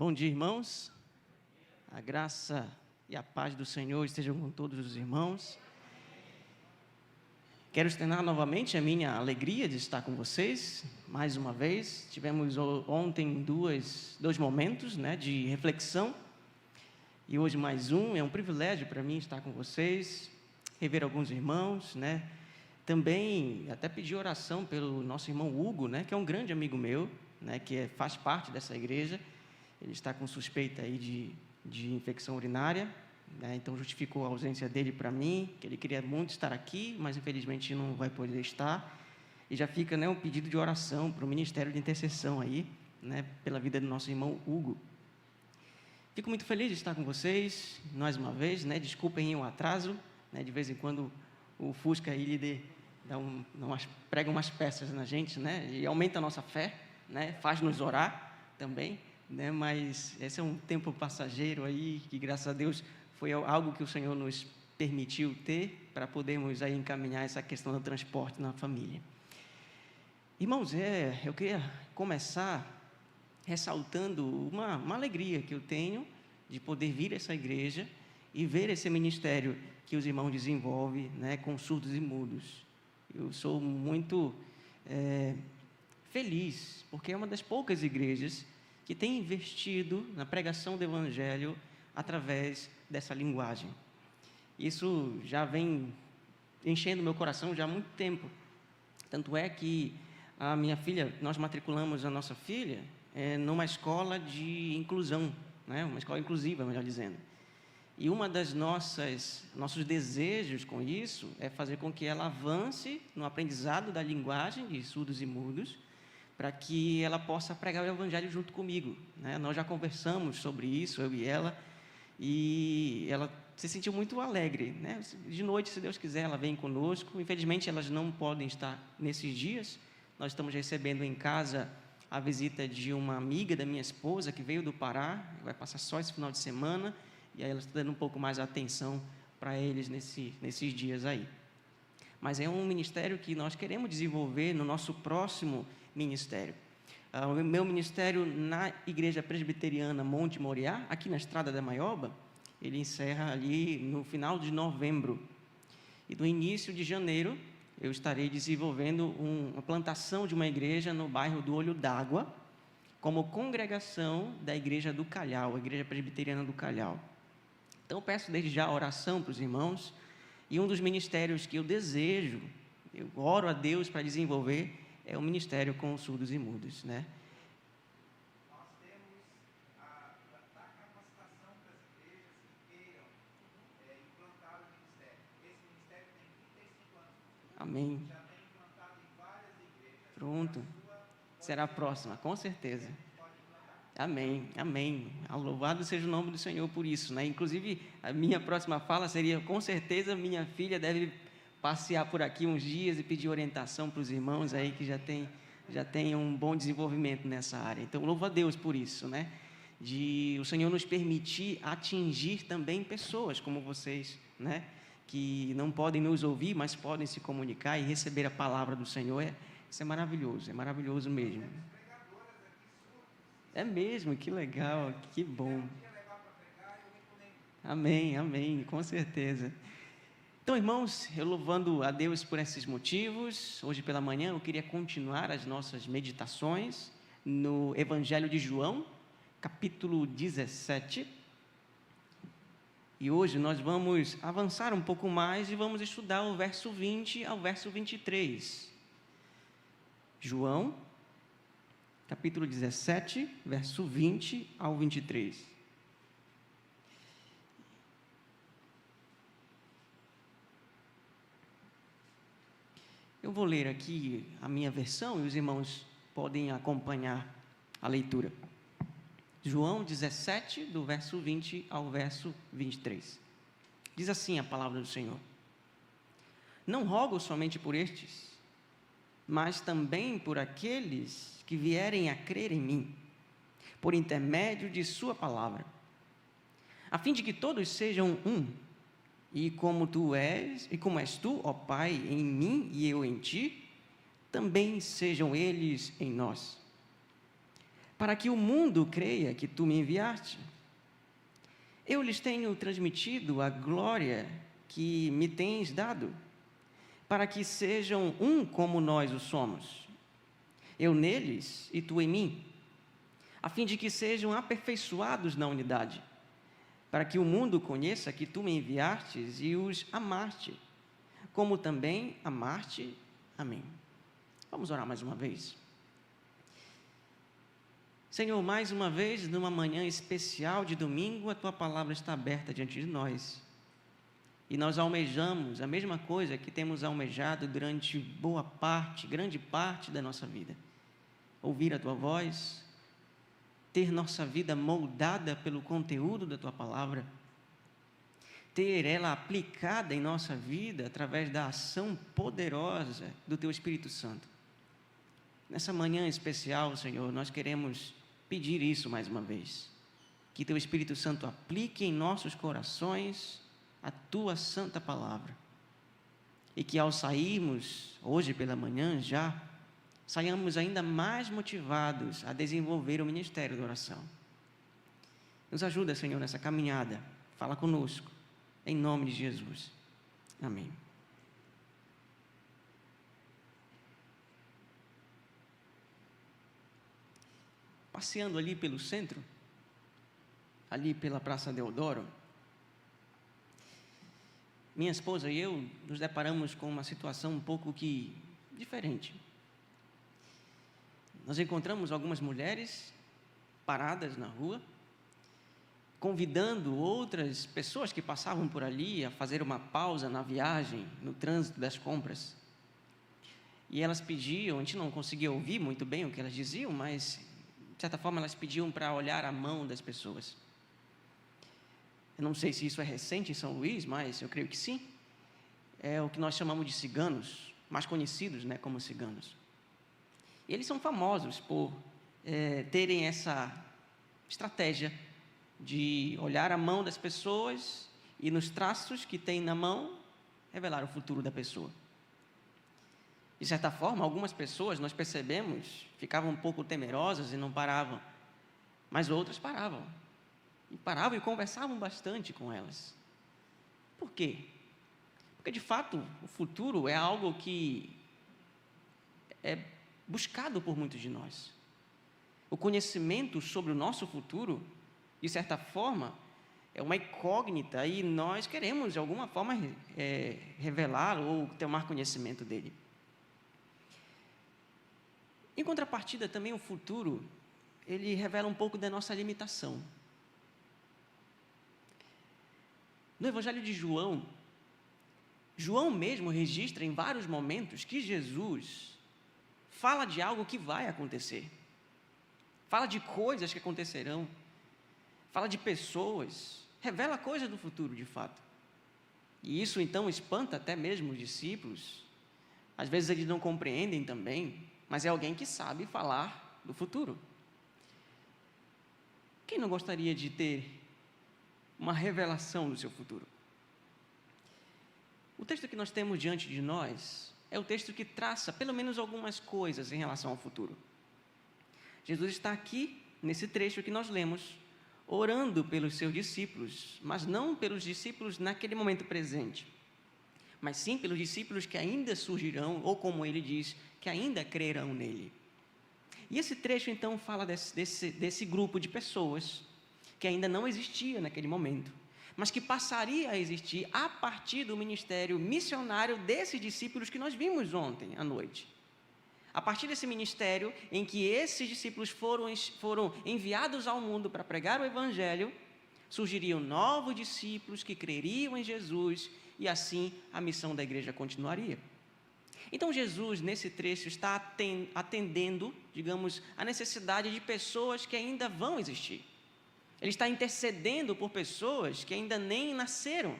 Bom dia, irmãos. A graça e a paz do Senhor estejam com todos os irmãos. Quero externar novamente a minha alegria de estar com vocês, mais uma vez. Tivemos ontem dois momentos, de reflexão, e hoje mais um. É um privilégio para mim estar com vocês, rever alguns irmãos, Também até pedir oração pelo nosso irmão Hugo, que é um grande amigo meu, que faz parte dessa igreja. Ele está com suspeita aí de infecção urinária, então justificou a ausência dele para mim, que ele queria muito estar aqui, mas infelizmente não vai poder estar. E já fica um pedido de oração para o Ministério de Intercessão aí, pela vida do nosso irmão Hugo. Fico muito feliz de estar com vocês, mais uma vez, desculpem o atraso, de vez em quando o Fusca aí prega umas peças na gente, e aumenta a nossa fé, faz-nos orar também, mas esse é um tempo passageiro aí, que graças a Deus foi algo que o Senhor nos permitiu ter, para podermos aí encaminhar essa questão do transporte na família. Irmãos, eu queria começar ressaltando uma alegria que eu tenho de poder vir a essa igreja e ver esse ministério que os irmãos desenvolvem, com surdos e mudos. Eu sou muito feliz, porque é uma das poucas igrejas que tem investido na pregação do Evangelho através dessa linguagem. Isso já vem enchendo meu coração já há muito tempo. Tanto é que a minha filha, nós matriculamos a nossa filha numa escola de inclusão, uma escola inclusiva, melhor dizendo. E uma das nossos desejos com isso é fazer com que ela avance no aprendizado da linguagem de surdos e mudos, para que ela possa pregar o Evangelho junto comigo. Nós já conversamos sobre isso, eu e ela se sentiu muito alegre. De noite, se Deus quiser, ela vem conosco. Infelizmente, elas não podem estar nesses dias. Nós estamos recebendo em casa a visita de uma amiga da minha esposa, que veio do Pará, vai passar só esse final de semana, e aí ela está dando um pouco mais atenção para eles nesses dias aí. Mas é um ministério que nós queremos desenvolver no nosso próximo ministério. O meu ministério na Igreja Presbiteriana Monte Moriá, aqui na Estrada da Maioba, ele encerra ali no final de novembro. E no início de janeiro, eu estarei desenvolvendo uma plantação de uma igreja no bairro do Olho d'Água, como congregação da Igreja do Calhau, a Igreja Presbiteriana do Calhau. Então, eu peço desde já a oração para os irmãos, e um dos ministérios que eu desejo, eu oro a Deus para desenvolver, é o ministério com os surdos e mudos, Nós temos a capacitação para as igrejas que queiram implantar o ministério. Esse ministério tem 35 anos. Amém. Já tem implantado em várias igrejas. Pronto. Será a próxima, com certeza. Amém, amém. Louvado seja o nome do Senhor por isso, Inclusive, a minha próxima fala seria, com certeza, minha filha deve passear por aqui uns dias e pedir orientação para os irmãos aí que já tem um bom desenvolvimento nessa área. Então, louvo a Deus por isso, de o Senhor nos permitir atingir também pessoas como vocês, que não podem nos ouvir, mas podem se comunicar e receber a palavra do Senhor. Isso é maravilhoso mesmo. É mesmo, que legal, que bom. Amém, amém, com certeza. Então, irmãos, eu louvando a Deus por esses motivos, hoje pela manhã eu queria continuar as nossas meditações no Evangelho de João, capítulo 17. E hoje nós vamos avançar um pouco mais e vamos estudar o verso 20 ao verso 23. João, capítulo 17, verso 20 ao 23. Eu vou ler aqui a minha versão e os irmãos podem acompanhar a leitura. João 17, do verso 20 ao verso 23. Diz assim a palavra do Senhor: Não rogo somente por estes, mas também por aqueles que vierem a crer em mim, por intermédio de sua palavra, a fim de que todos sejam um, e como és tu, ó Pai, em mim e eu em ti, também sejam eles em nós, para que o mundo creia que tu me enviaste. Eu lhes tenho transmitido a glória que me tens dado, para que sejam um como nós o somos, eu neles e tu em mim, a fim de que sejam aperfeiçoados na unidade, para que o mundo conheça que tu me enviastes e os amaste, como também amaste a mim. Vamos orar mais uma vez. Senhor, mais uma vez, numa manhã especial de domingo, a Tua palavra está aberta diante de nós. E nós almejamos a mesma coisa que temos almejado durante grande parte da nossa vida. Ouvir a Tua voz, ter nossa vida moldada pelo conteúdo da Tua palavra, ter ela aplicada em nossa vida através da ação poderosa do Teu Espírito Santo. Nessa manhã especial, Senhor, nós queremos pedir isso mais uma vez, que Teu Espírito Santo aplique em nossos corações a Tua santa palavra, e que ao sairmos hoje pela manhã já, saiamos ainda mais motivados a desenvolver o ministério da oração. Nos ajuda, Senhor, nessa caminhada, fala conosco, em nome de Jesus, amém. Passeando ali pelo centro, ali pela Praça Deodoro, minha esposa e eu nos deparamos com uma situação um pouco que diferente. Nós encontramos algumas mulheres paradas na rua, convidando outras pessoas que passavam por ali a fazer uma pausa na viagem, no trânsito das compras. E elas pediam, a gente não conseguia ouvir muito bem o que elas diziam, mas de certa forma elas pediam para olhar a mão das pessoas. Eu não sei se isso é recente em São Luís, mas eu creio que sim. É o que nós chamamos de ciganos, mais conhecidos, como ciganos. E eles são famosos por terem essa estratégia de olhar a mão das pessoas e nos traços que tem na mão, revelar o futuro da pessoa. De certa forma, algumas pessoas, nós percebemos, ficavam um pouco temerosas e não paravam, mas outras paravam. E paravam e conversavam bastante com elas. Por quê? Porque, de fato, o futuro é algo que é buscado por muitos de nós. O conhecimento sobre o nosso futuro, de certa forma, é uma incógnita e nós queremos, de alguma forma, revelar ou tomar conhecimento dele. Em contrapartida, também o futuro, ele revela um pouco da nossa limitação. No Evangelho de João, João mesmo registra em vários momentos que Jesus fala de algo que vai acontecer. Fala de coisas que acontecerão. Fala de pessoas. Revela coisas do futuro, de fato. E isso, então, espanta até mesmo os discípulos. Às vezes eles não compreendem também, mas é alguém que sabe falar do futuro. Quem não gostaria de ter uma revelação do seu futuro? O texto que nós temos diante de nós é o texto que traça pelo menos algumas coisas em relação ao futuro. Jesus está aqui, nesse trecho que nós lemos, orando pelos seus discípulos, mas não pelos discípulos naquele momento presente, mas sim pelos discípulos que ainda surgirão, ou como ele diz, que ainda crerão nele. E esse trecho, então, fala desse grupo de pessoas que ainda não existia naquele momento, mas que passaria a existir a partir do ministério missionário desses discípulos que nós vimos ontem à noite. A partir desse ministério em que esses discípulos foram enviados ao mundo para pregar o Evangelho, surgiriam novos discípulos que creriam em Jesus e assim a missão da igreja continuaria. Então Jesus, nesse trecho, está atendendo, digamos, a necessidade de pessoas que ainda vão existir. Ele está intercedendo por pessoas que ainda nem nasceram.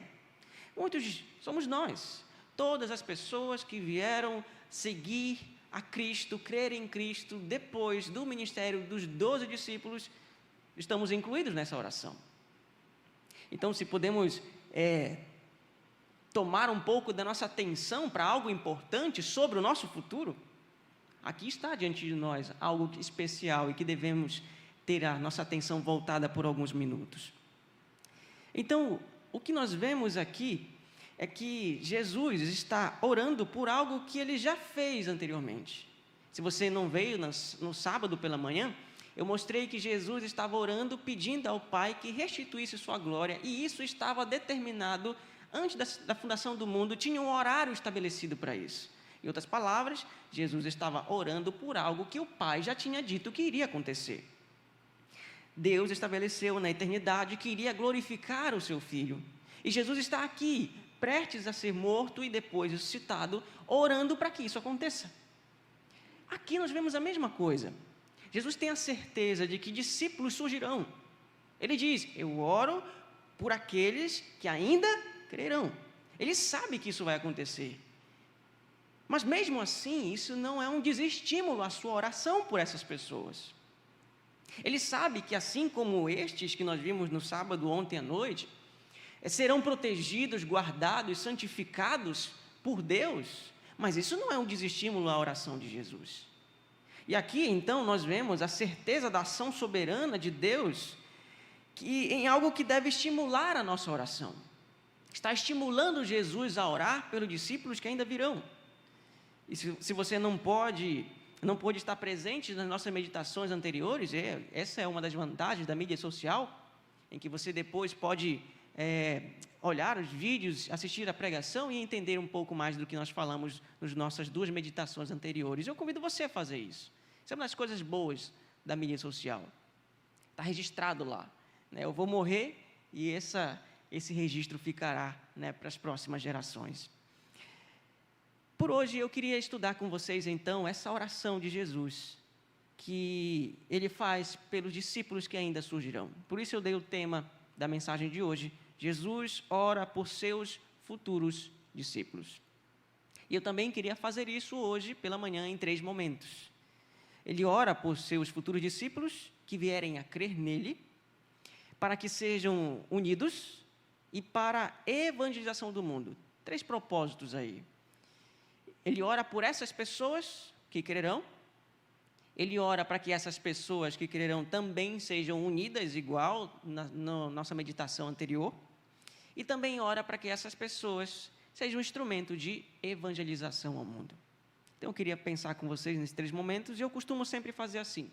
Muitos somos nós, todas as pessoas que vieram seguir a Cristo, crer em Cristo, depois do ministério dos 12 discípulos, estamos incluídos nessa oração. Então, se podemos tomar um pouco da nossa atenção para algo importante sobre o nosso futuro, aqui está diante de nós algo especial e que devemos ter a nossa atenção voltada por alguns minutos. Então, o que nós vemos aqui é que Jesus está orando por algo que ele já fez anteriormente. Se você não veio no sábado pela manhã, eu mostrei que Jesus estava orando, pedindo ao Pai que restituísse sua glória, e isso estava determinado antes da fundação do mundo, tinha um horário estabelecido para isso. Em outras palavras, Jesus estava orando por algo que o Pai já tinha dito que iria acontecer. Deus estabeleceu na eternidade que iria glorificar o seu Filho. E Jesus está aqui, prestes a ser morto e depois ressuscitado, orando para que isso aconteça. Aqui nós vemos a mesma coisa. Jesus tem a certeza de que discípulos surgirão. Ele diz, eu oro por aqueles que ainda crerão. Ele sabe que isso vai acontecer. Mas mesmo assim, isso não é um desestímulo à sua oração por essas pessoas. Ele sabe que assim como estes que nós vimos no sábado ontem à noite, serão protegidos, guardados, santificados por Deus, mas isso não é um desestímulo à oração de Jesus. E aqui então nós vemos a certeza da ação soberana de Deus em algo que deve estimular a nossa oração. Está estimulando Jesus a orar pelos discípulos que ainda virão. E se você não pôde estar presente nas nossas meditações anteriores, essa é uma das vantagens da mídia social, em que você depois pode olhar os vídeos, assistir a pregação e entender um pouco mais do que nós falamos nas nossas 2 meditações anteriores. Eu convido você a fazer isso. Isso é uma das coisas boas da mídia social. Está registrado lá, né? Eu vou morrer e esse registro ficará, né, para as próximas gerações. Por hoje eu queria estudar com vocês então essa oração de Jesus, que ele faz pelos discípulos que ainda surgirão. Por isso eu dei o tema da mensagem de hoje, Jesus ora por seus futuros discípulos. E eu também queria fazer isso hoje pela manhã em 3 momentos. Ele ora por seus futuros discípulos que vierem a crer nele, para que sejam unidos e para a evangelização do mundo. 3 propósitos aí. Ele ora por essas pessoas que crerão. Ele ora para que essas pessoas que crerão também sejam unidas, igual na nossa meditação anterior. E também ora para que essas pessoas sejam um instrumento de evangelização ao mundo. Então, eu queria pensar com vocês nesses 3 momentos, e eu costumo sempre fazer assim.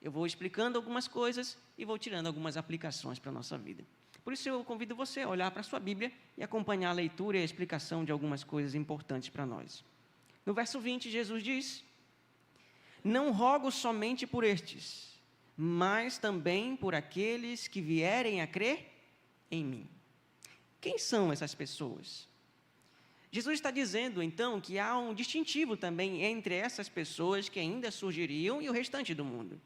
Eu vou explicando algumas coisas e vou tirando algumas aplicações para a nossa vida. Por isso, eu convido você a olhar para a sua Bíblia e acompanhar a leitura e a explicação de algumas coisas importantes para nós. No verso 20, Jesus diz: não rogo somente por estes, mas também por aqueles que vierem a crer em mim. Quem são essas pessoas? Jesus está dizendo, então, que há um distintivo também entre essas pessoas que ainda surgiriam e o restante do mundo.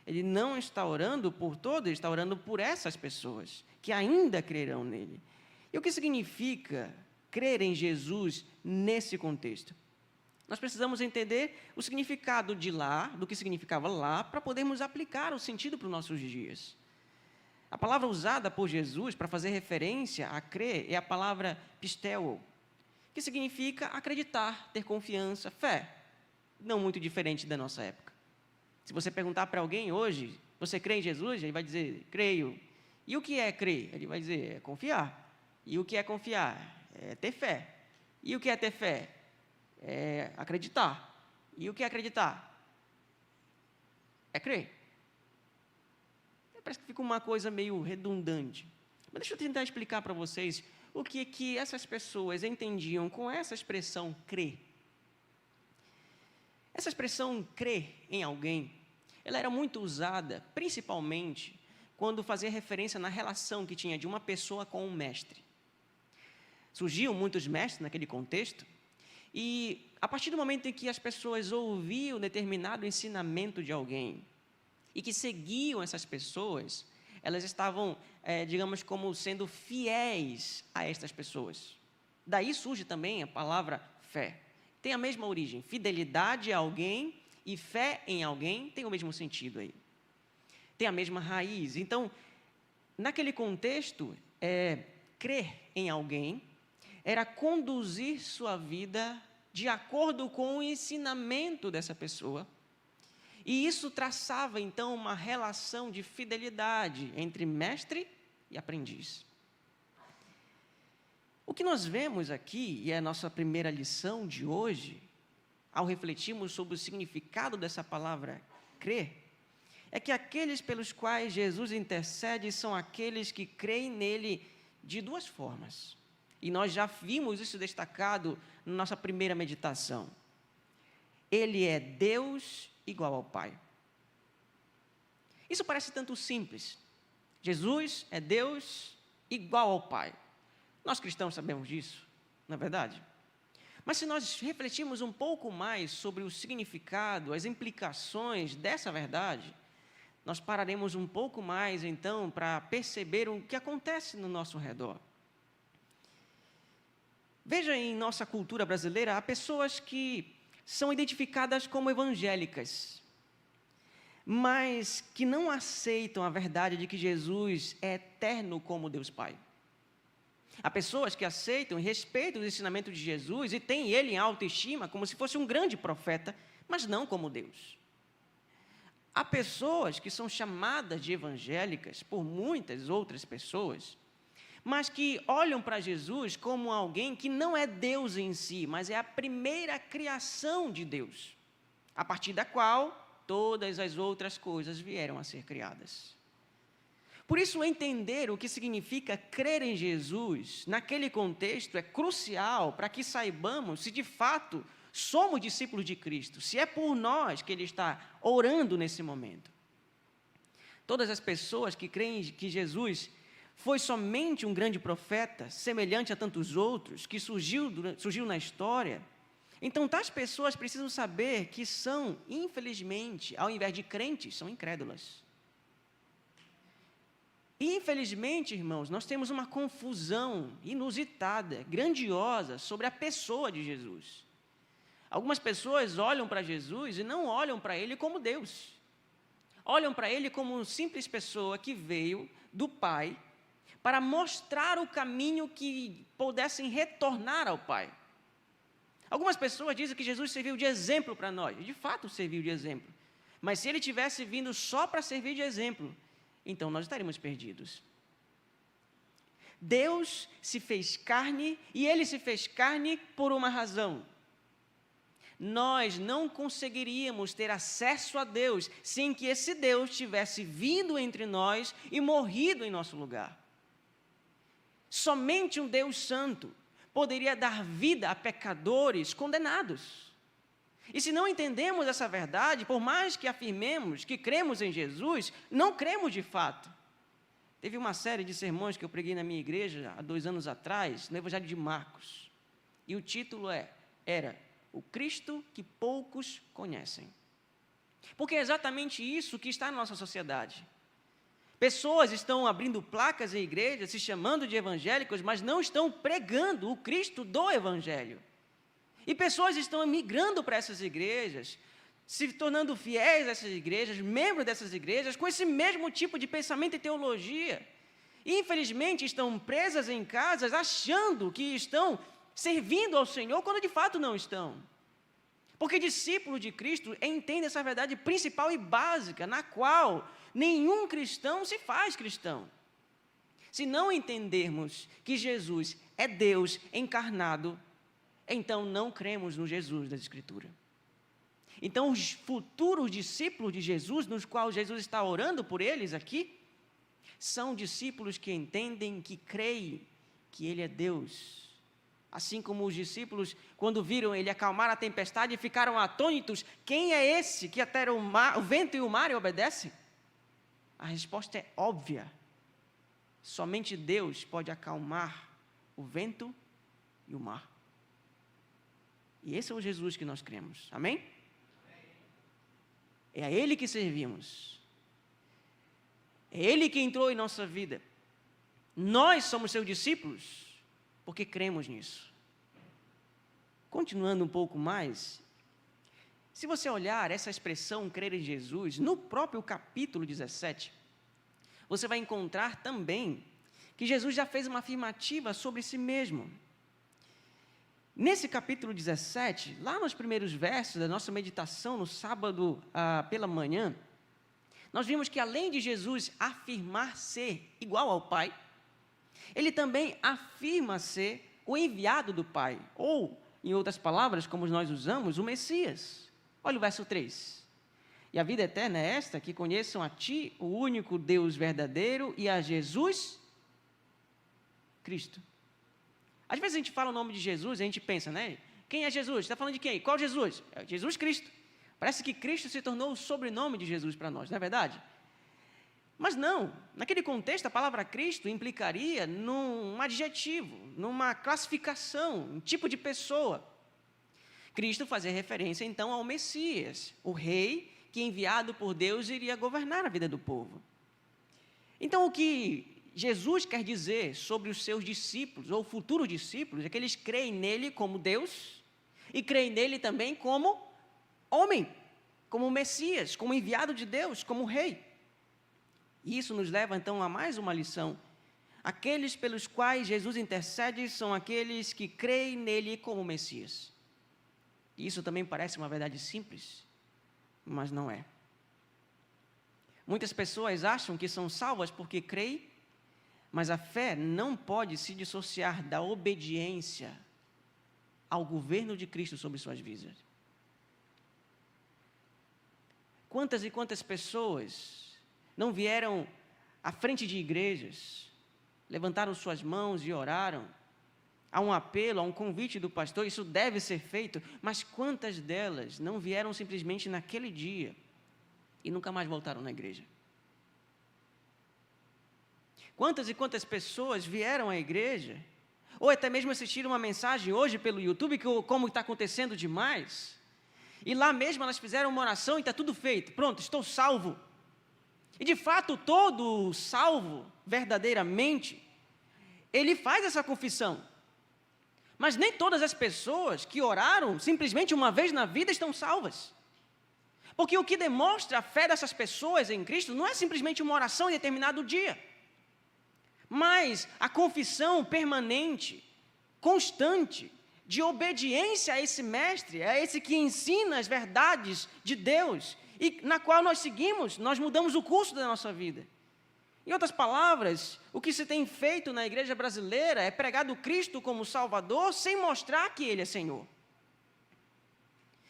Ele não está orando por todos, ele está orando por essas pessoas que ainda crerão nele. E o que significa crer em Jesus nesse contexto? Nós precisamos entender o significado de lá, do que significava lá, para podermos aplicar o sentido para os nossos dias. A palavra usada por Jesus para fazer referência a crer é a palavra pisteuo, que significa acreditar, ter confiança, fé. Não muito diferente da nossa época. Se você perguntar para alguém hoje, você crê em Jesus? Ele vai dizer, creio. E o que é crer? Ele vai dizer, é confiar. E o que é confiar? É ter fé. E o que é ter fé? É acreditar. E o que é acreditar? É crer. Parece que fica uma coisa meio redundante. Mas deixa eu tentar explicar para vocês o que essas pessoas entendiam com essa expressão crer. Essa expressão crer em alguém, ela era muito usada, principalmente, quando fazia referência na relação que tinha de uma pessoa com um mestre. Surgiam muitos mestres naquele contexto, e a partir do momento em que as pessoas ouviam determinado ensinamento de alguém, e que seguiam essas pessoas, elas estavam, digamos, como sendo fiéis a estas pessoas. Daí surge também a palavra fé. Tem a mesma origem, fidelidade a alguém e fé em alguém tem o mesmo sentido aí. Tem a mesma raiz. Então, naquele contexto, crer em alguém era conduzir sua vida de acordo com o ensinamento dessa pessoa. E isso traçava, então, uma relação de fidelidade entre mestre e aprendiz. O que nós vemos aqui, e é a nossa primeira lição de hoje, ao refletirmos sobre o significado dessa palavra crer, é que aqueles pelos quais Jesus intercede são aqueles que creem nele de duas formas. E nós já vimos isso destacado na nossa primeira meditação. Ele é Deus igual ao Pai. Isso parece tanto simples. Jesus é Deus igual ao Pai. Nós cristãos sabemos disso, não é verdade? Mas se nós refletirmos um pouco mais sobre o significado, as implicações dessa verdade, nós pararemos um pouco mais, então, para perceber o que acontece no nosso redor. Veja, em nossa cultura brasileira, há pessoas que são identificadas como evangélicas, mas que não aceitam a verdade de que Jesus é eterno como Deus Pai. Há pessoas que aceitam e respeitam o ensinamento de Jesus e têm ele em autoestima como se fosse um grande profeta, mas não como Deus. Há pessoas que são chamadas de evangélicas por muitas outras pessoas, mas que olham para Jesus como alguém que não é Deus em si, mas é a primeira criação de Deus, a partir da qual todas as outras coisas vieram a ser criadas. Por isso, entender o que significa crer em Jesus, naquele contexto, é crucial para que saibamos se de fato somos discípulos de Cristo, se é por nós que Ele está orando nesse momento. Todas as pessoas que creem que Jesus foi somente um grande profeta, semelhante a tantos outros, que surgiu na história, então tais pessoas precisam saber que são, infelizmente, ao invés de crentes, são incrédulas. E, infelizmente, irmãos, nós temos uma confusão inusitada, grandiosa, sobre a pessoa de Jesus. Algumas pessoas olham para Jesus e não olham para Ele como Deus. Olham para Ele como uma simples pessoa que veio do Pai para mostrar o caminho que pudessem retornar ao Pai. Algumas pessoas dizem que Jesus serviu de exemplo para nós. De fato, serviu de exemplo. Mas se Ele tivesse vindo só para servir de exemplo, então nós estaríamos perdidos. Deus se fez carne e Ele se fez carne por uma razão. Nós não conseguiríamos ter acesso a Deus sem que esse Deus tivesse vindo entre nós e morrido em nosso lugar. Somente um Deus santo poderia dar vida a pecadores condenados. E se não entendemos essa verdade, por mais que afirmemos que cremos em Jesus, não cremos de fato. Teve uma série de sermões que eu preguei na minha igreja há 2 anos atrás, no Evangelho de Marcos. E o título era O Cristo que Poucos Conhecem. Porque é exatamente isso que está na nossa sociedade. Pessoas estão abrindo placas em igrejas, se chamando de evangélicos, mas não estão pregando o Cristo do Evangelho. E pessoas estão migrando para essas igrejas, se tornando fiéis a essas igrejas, membros dessas igrejas, com esse mesmo tipo de pensamento e teologia. E, infelizmente, estão presas em casas, achando que estão servindo ao Senhor, quando de fato não estão. Porque discípulo de Cristo entende essa verdade principal e básica, na qual nenhum cristão se faz cristão. Se não entendermos que Jesus é Deus encarnado, então não cremos no Jesus da Escritura. Então, os futuros discípulos de Jesus, nos quais Jesus está orando por eles aqui, são discípulos que entendem, que creem que Ele é Deus. Assim como os discípulos, quando viram Ele acalmar a tempestade, ficaram atônitos: quem é esse que até o vento e o mar obedecem? A resposta é óbvia. Somente Deus pode acalmar o vento e o mar. E esse é o Jesus que nós cremos. Amém? É a Ele que servimos. É Ele que entrou em nossa vida. Nós somos seus discípulos porque cremos nisso. Continuando um pouco mais, se você olhar essa expressão crer em Jesus, no próprio capítulo 17, você vai encontrar também que Jesus já fez uma afirmativa sobre si mesmo. Nesse capítulo 17, lá nos primeiros versos da nossa meditação no sábado pela manhã, nós vimos que além de Jesus afirmar ser igual ao Pai, ele também afirma ser o enviado do Pai, ou, em outras palavras, como nós usamos, o Messias. Olha o verso 3. E a vida eterna é esta, que conheçam a Ti, o único Deus verdadeiro, e a Jesus Cristo. Às vezes a gente fala o nome de Jesus e a gente pensa, né? Quem é Jesus? Está falando de quem? Qual Jesus? É Jesus Cristo. Parece que Cristo se tornou o sobrenome de Jesus para nós, não é verdade? Mas não, naquele contexto a palavra Cristo implicaria num adjetivo, numa classificação, um tipo de pessoa. Cristo fazia referência então ao Messias, o rei que enviado por Deus iria governar a vida do povo. Então o que Jesus quer dizer sobre os seus discípulos, ou futuros discípulos, é que eles creem nele como Deus e creem nele também como homem, como Messias, como enviado de Deus, como rei. E isso nos leva então a mais uma lição. Aqueles pelos quais Jesus intercede são aqueles que creem nele como Messias. E isso também parece uma verdade simples, mas não é. Muitas pessoas acham que são salvas porque creem, mas a fé não pode se dissociar da obediência ao governo de Cristo sobre suas vidas. Quantas e quantas pessoas não vieram à frente de igrejas, levantaram suas mãos e oraram, há um apelo, há um convite do pastor, isso deve ser feito, mas quantas delas não vieram simplesmente naquele dia e nunca mais voltaram na igreja? Quantas e quantas pessoas vieram à igreja, ou até mesmo assistiram uma mensagem hoje pelo YouTube, como está acontecendo demais, e lá mesmo elas fizeram uma oração e está tudo feito, pronto, estou salvo. E de fato, todo salvo, verdadeiramente, ele faz essa confissão. Mas nem todas as pessoas que oraram simplesmente uma vez na vida estão salvas. Porque o que demonstra a fé dessas pessoas em Cristo não é simplesmente uma oração em determinado dia, mas a confissão permanente, constante, de obediência a esse mestre, a esse que ensina as verdades de Deus, e na qual nós seguimos, nós mudamos o curso da nossa vida. Em outras palavras, o que se tem feito na igreja brasileira é pregado Cristo como Salvador sem mostrar que Ele é Senhor.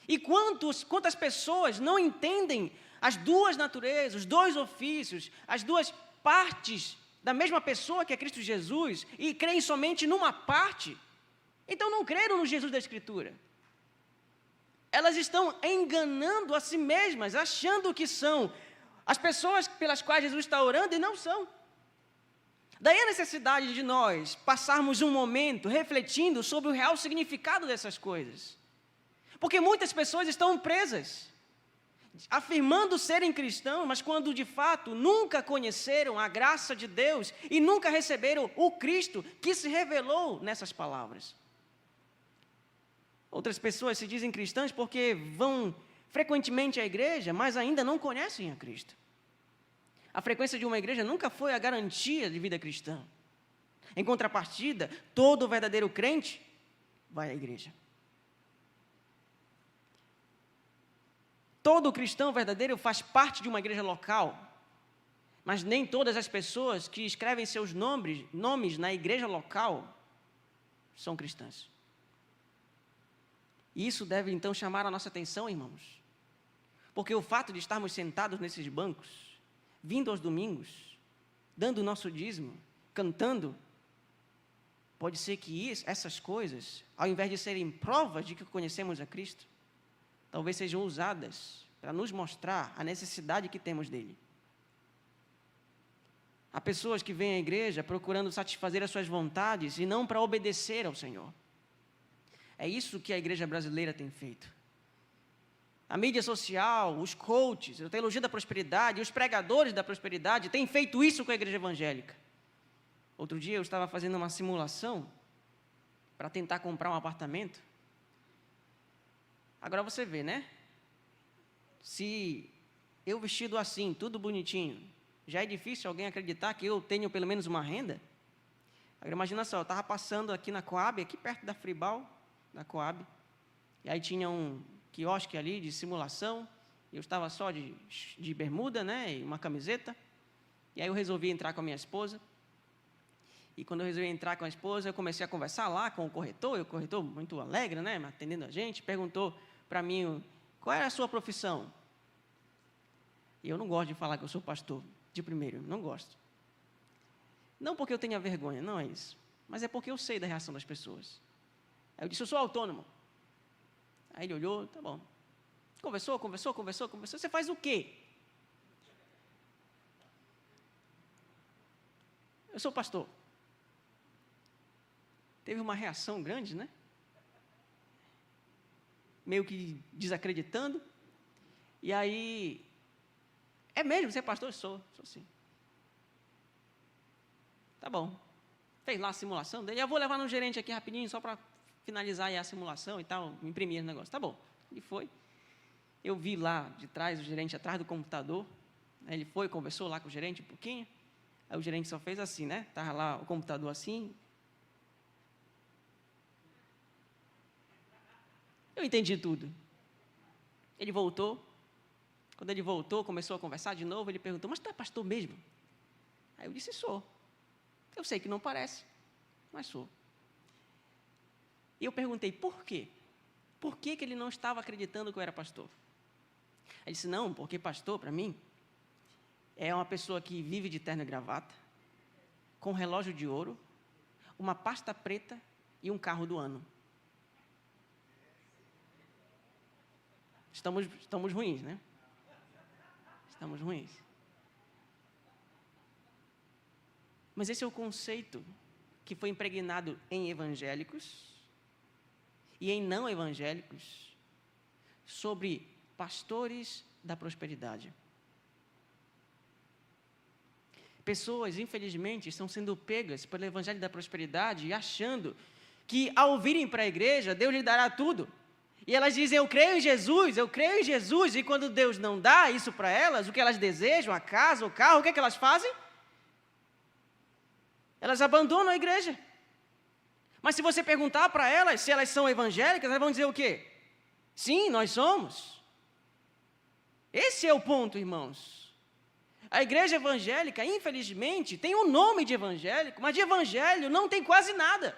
E quantas pessoas não entendem as duas naturezas, os dois ofícios, as duas partes da mesma pessoa que é Cristo Jesus, e creem somente numa parte, então não creram no Jesus da Escritura. Elas estão enganando a si mesmas, achando que são as pessoas pelas quais Jesus está orando e não são. Daí a necessidade de nós passarmos um momento refletindo sobre o real significado dessas coisas. Porque muitas pessoas estão presas, afirmando serem cristãos, mas quando de fato nunca conheceram a graça de Deus e nunca receberam o Cristo que se revelou nessas palavras. Outras pessoas se dizem cristãs porque vão frequentemente à igreja, mas ainda não conhecem a Cristo. A frequência de uma igreja nunca foi a garantia de vida cristã. Em contrapartida, todo verdadeiro crente vai à igreja. Todo cristão verdadeiro faz parte de uma igreja local, mas nem todas as pessoas que escrevem seus nomes na igreja local são cristãs. E isso deve então chamar a nossa atenção, irmãos, porque o fato de estarmos sentados nesses bancos, vindo aos domingos, dando o nosso dízimo, cantando, pode ser que essas coisas, ao invés de serem provas de que conhecemos a Cristo, talvez sejam usadas para nos mostrar a necessidade que temos dele. Há pessoas que vêm à igreja procurando satisfazer as suas vontades e não para obedecer ao Senhor. É isso que a igreja brasileira tem feito. A mídia social, os coaches, a teologia da prosperidade, os pregadores da prosperidade têm feito isso com a igreja evangélica. Outro dia eu estava fazendo uma simulação para tentar comprar um apartamento. Agora você vê, né? Se eu vestido assim, tudo bonitinho, já é difícil alguém acreditar que eu tenho pelo menos uma renda. Agora imagina só, eu estava passando aqui na Coab, aqui perto da Fribal, da Coab, e aí tinha um quiosque ali de simulação, eu estava só de bermuda, né, e uma camiseta, e aí eu resolvi entrar com a minha esposa, e quando eu resolvi entrar com a esposa, eu comecei a conversar lá com o corretor muito alegre, né, atendendo a gente, perguntou para mim, qual era a sua profissão? E eu não gosto de falar que eu sou pastor, de primeiro, não gosto. Não porque eu tenha vergonha, não é isso, mas é porque eu sei da reação das pessoas. Aí eu disse, eu sou autônomo. Aí ele olhou, tá bom. Conversou, você faz o quê? Eu sou pastor. Teve uma reação grande, né? Meio que desacreditando. E aí, é mesmo, você é pastor? Sou sim. Tá bom. Fez lá a simulação dele. Eu vou levar no gerente aqui rapidinho, só para finalizar aí a simulação e tal, imprimir o negócio. Tá bom. Ele foi. Eu vi lá de trás, o gerente atrás do computador. Aí ele foi, conversou lá com o gerente um pouquinho. Aí o gerente só fez assim, né? Estava lá o computador assim. Eu entendi tudo. Ele voltou. Quando ele voltou, começou a conversar de novo, ele perguntou, mas tu é pastor mesmo? Aí eu disse, sou. Eu sei que não parece, mas sou. E eu perguntei, por quê? Por que ele não estava acreditando que eu era pastor? Ele disse, não, porque pastor, para mim, é uma pessoa que vive de terno e gravata, com relógio de ouro, uma pasta preta e um carro do ano. Estamos ruins, né? Estamos ruins. Mas esse é o conceito que foi impregnado em evangélicos e em não evangélicos sobre pastores da prosperidade. Pessoas, infelizmente, estão sendo pegas pelo evangelho da prosperidade e achando que, ao virem para a igreja, Deus lhe dará tudo. E elas dizem, eu creio em Jesus, e quando Deus não dá isso para elas, o que elas desejam, a casa, o carro, o que é que elas fazem? Elas abandonam a igreja. Mas se você perguntar para elas se elas são evangélicas, elas vão dizer o quê? Sim, nós somos. Esse é o ponto, irmãos. A igreja evangélica, infelizmente, tem um nome de evangélico, mas de evangelho não tem quase nada.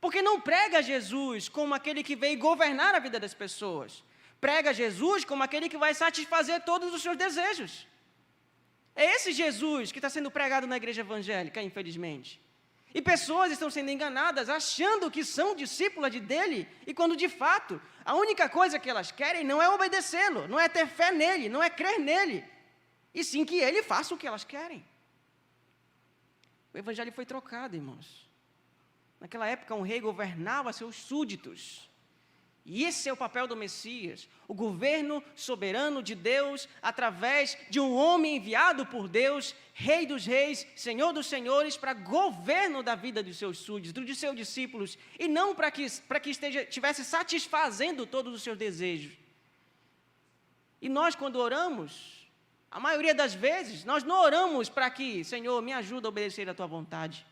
Porque não prega Jesus como aquele que veio governar a vida das pessoas. Prega Jesus como aquele que vai satisfazer todos os seus desejos. É esse Jesus que está sendo pregado na igreja evangélica, infelizmente. E pessoas estão sendo enganadas, achando que são discípulas dele, e quando de fato, a única coisa que elas querem não é obedecê-lo, não é ter fé nele, não é crer nele, e sim que ele faça o que elas querem. O evangelho foi trocado, irmãos. Naquela época, um rei governava seus súditos. E esse é o papel do Messias, o governo soberano de Deus, através de um homem enviado por Deus, Rei dos reis, Senhor dos senhores, para governo da vida dos seus súditos, dos seus discípulos, e não para que estivesse satisfazendo todos os seus desejos. E nós, quando oramos, a maioria das vezes, nós não oramos para que, Senhor, me ajuda a obedecer a tua vontade.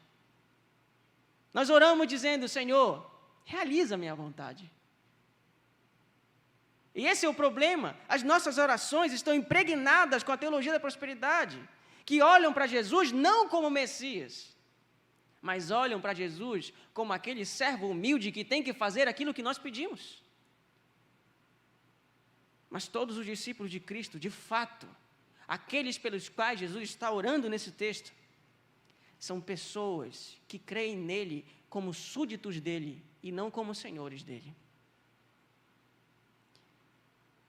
Nós oramos dizendo, Senhor, realiza a minha vontade. E esse é o problema. As nossas orações estão impregnadas com a teologia da prosperidade, que olham para Jesus não como Messias, mas olham para Jesus como aquele servo humilde que tem que fazer aquilo que nós pedimos. Mas todos os discípulos de Cristo, de fato, aqueles pelos quais Jesus está orando nesse texto, são pessoas que creem nele como súditos dele e não como senhores dele.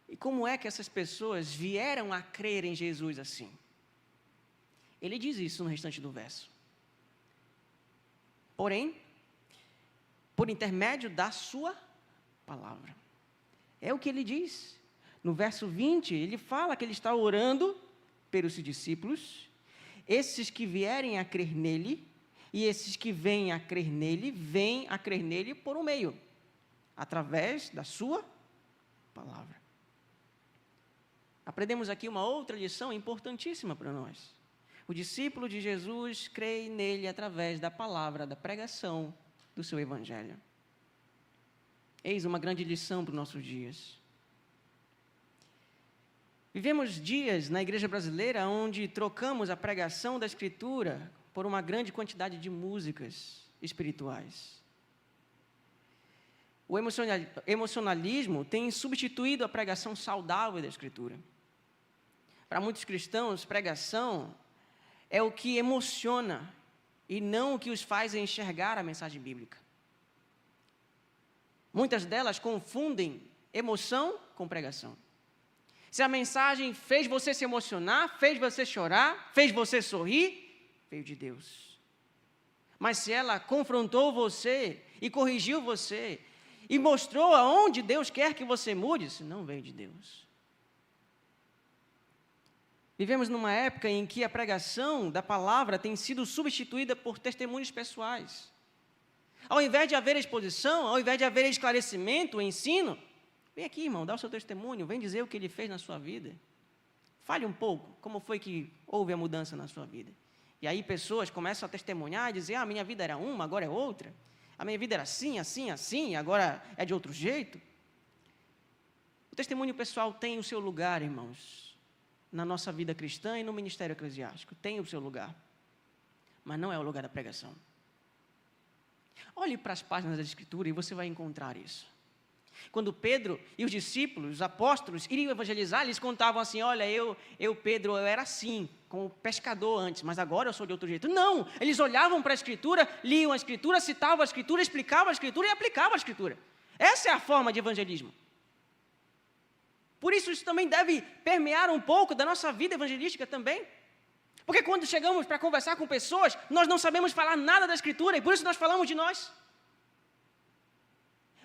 E como é que essas pessoas vieram a crer em Jesus assim? Ele diz isso no restante do verso. Porém, por intermédio da sua palavra. É o que ele diz. No verso 20, ele fala que ele está orando pelos seus discípulos, esses que vierem a crer nele, e esses que vêm a crer nele por um meio, através da sua palavra. Aprendemos aqui uma outra lição importantíssima para nós. O discípulo de Jesus crê nele através da palavra, da pregação do seu evangelho. Eis uma grande lição para os nossos dias. Vivemos dias na igreja brasileira onde trocamos a pregação da Escritura por uma grande quantidade de músicas espirituais. O emocionalismo tem substituído a pregação saudável da Escritura. Para muitos cristãos, pregação é o que emociona e não o que os faz enxergar a mensagem bíblica. Muitas delas confundem emoção com pregação. Se a mensagem fez você se emocionar, fez você chorar, fez você sorrir, veio de Deus. Mas se ela confrontou você e corrigiu você e mostrou aonde Deus quer que você mude, isso não veio de Deus. Vivemos numa época em que a pregação da palavra tem sido substituída por testemunhos pessoais. Ao invés de haver exposição, ao invés de haver esclarecimento, ensino, vem aqui, irmão, dá o seu testemunho, vem dizer o que ele fez na sua vida. Fale um pouco, como foi que houve a mudança na sua vida. E aí pessoas começam a testemunhar e dizer, a minha vida era uma, agora é outra. A minha vida era assim, assim, assim, agora é de outro jeito. O testemunho pessoal tem o seu lugar, irmãos, na nossa vida cristã e no ministério eclesiástico. Tem o seu lugar, mas não é o lugar da pregação. Olhe para as páginas da Escritura e você vai encontrar isso. Quando Pedro e os discípulos, os apóstolos, iriam evangelizar, eles contavam assim, olha, Pedro, eu era assim, como pescador antes, mas agora eu sou de outro jeito. Não, eles olhavam para a Escritura, liam a Escritura, citavam a Escritura, explicavam a Escritura e aplicavam a Escritura. Essa é a forma de evangelismo. Por isso também deve permear um pouco da nossa vida evangelística também. Porque quando chegamos para conversar com pessoas, nós não sabemos falar nada da Escritura e por isso nós falamos de nós.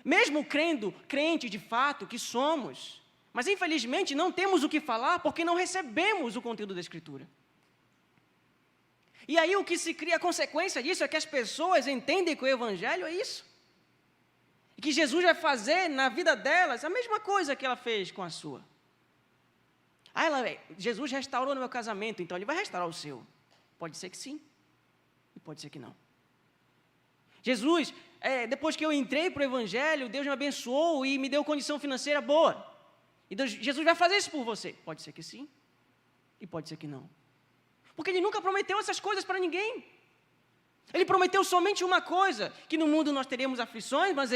Mesmo crente de fato que somos, mas infelizmente não temos o que falar porque não recebemos o conteúdo da Escritura. E aí o que se cria, a consequência disso é que as pessoas entendem que o Evangelho é isso. E que Jesus vai fazer na vida delas a mesma coisa que ela fez com a sua. Jesus restaurou no meu casamento, então Ele vai restaurar o seu. Pode ser que sim, e pode ser que não. Jesus, depois que eu entrei para o Evangelho, Deus me abençoou e me deu condição financeira boa. E Jesus vai fazer isso por você. Pode ser que sim, e pode ser que não. Porque Ele nunca prometeu essas coisas para ninguém. Ele prometeu somente uma coisa, que no mundo nós teríamos aflições, mas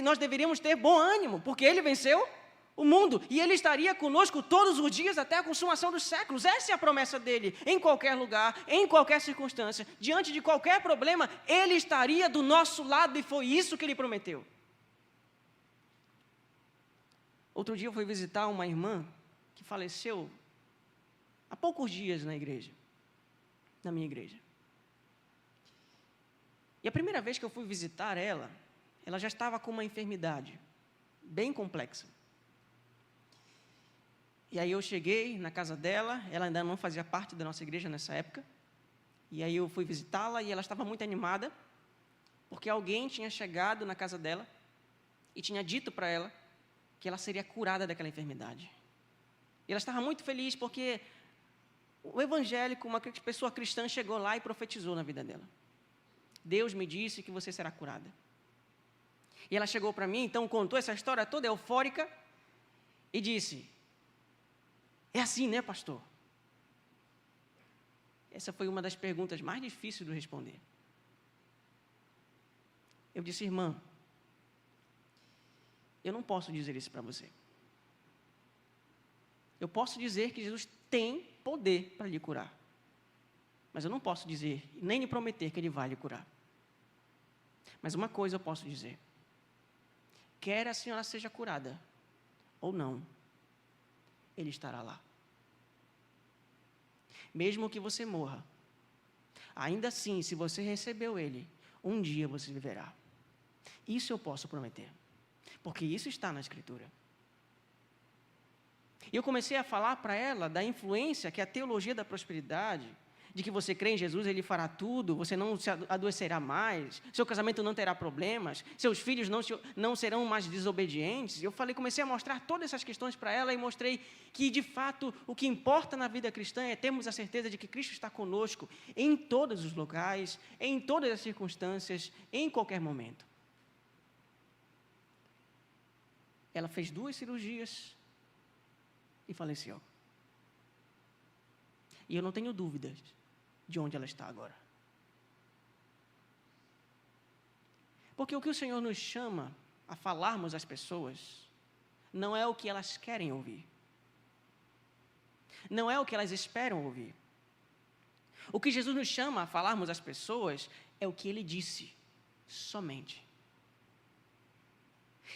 nós deveríamos ter bom ânimo, porque Ele venceu o mundo, e Ele estaria conosco todos os dias até a consumação dos séculos. Essa é a promessa dEle, em qualquer lugar, em qualquer circunstância, diante de qualquer problema, Ele estaria do nosso lado, e foi isso que Ele prometeu. Outro dia eu fui visitar uma irmã que faleceu há poucos dias na minha igreja. E a primeira vez que eu fui visitar ela já estava com uma enfermidade bem complexa. E aí eu cheguei na casa dela, ela ainda não fazia parte da nossa igreja nessa época, e aí eu fui visitá-la e ela estava muito animada, porque alguém tinha chegado na casa dela e tinha dito para ela que ela seria curada daquela enfermidade. E ela estava muito feliz porque o evangélico, uma pessoa cristã, chegou lá e profetizou na vida dela. Deus me disse que você será curada. E ela chegou para mim, então contou essa história toda eufórica e disse, é assim, né, pastor? Essa foi uma das perguntas mais difíceis de responder. Eu disse, irmã, eu não posso dizer isso para você. Eu posso dizer que Jesus tem poder para lhe curar. Mas eu não posso dizer, nem lhe prometer que Ele vai lhe curar. Mas uma coisa eu posso dizer. Quer a senhora seja curada ou não, Ele estará lá. Mesmo que você morra, ainda assim, se você recebeu Ele, um dia você viverá. Isso eu posso prometer, porque isso está na Escritura. E eu comecei a falar para ela da influência que a teologia da prosperidade, de que você crê em Jesus, Ele fará tudo, você não se adoecerá mais, seu casamento não terá problemas, seus filhos não serão mais desobedientes. Eu comecei a mostrar todas essas questões para ela e mostrei que, de fato, o que importa na vida cristã é termos a certeza de que Cristo está conosco em todos os locais, em todas as circunstâncias, em qualquer momento. ela fez 2 cirurgias e faleceu. E eu não tenho dúvidas de onde ela está agora. Porque o que o Senhor nos chama a falarmos às pessoas não é o que elas querem ouvir. Não é o que elas esperam ouvir. O que Jesus nos chama a falarmos às pessoas é o que Ele disse, somente.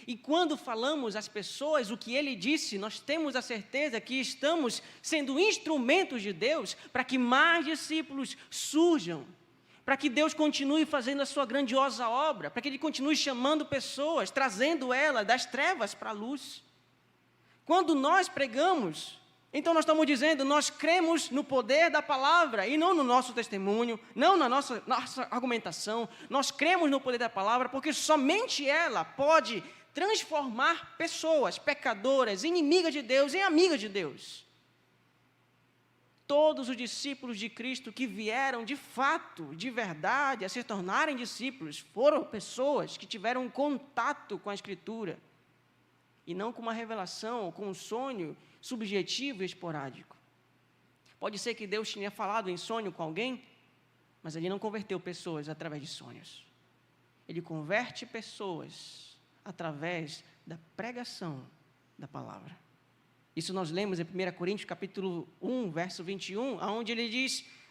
E quando falamos às pessoas o que Ele disse, nós temos a certeza que estamos sendo instrumentos de Deus para que mais discípulos surjam, para que Deus continue fazendo a sua grandiosa obra, para que Ele continue chamando pessoas, trazendo elas das trevas para a luz. Quando nós pregamos, então nós estamos dizendo, nós cremos no poder da palavra e não no nosso testemunho, não na nossa argumentação. Nós cremos no poder da palavra porque somente ela pode transformar pessoas pecadoras, inimigas de Deus, em amigas de Deus. Todos os discípulos de Cristo que vieram de fato, de verdade, a se tornarem discípulos, foram pessoas que tiveram contato com a Escritura e não com uma revelação, com um sonho subjetivo e esporádico. Pode ser que Deus tenha falado em sonho com alguém, mas Ele não converteu pessoas através de sonhos. Ele converte pessoas através da pregação da palavra. Isso nós lemos em 1 Coríntios capítulo 1, verso 21,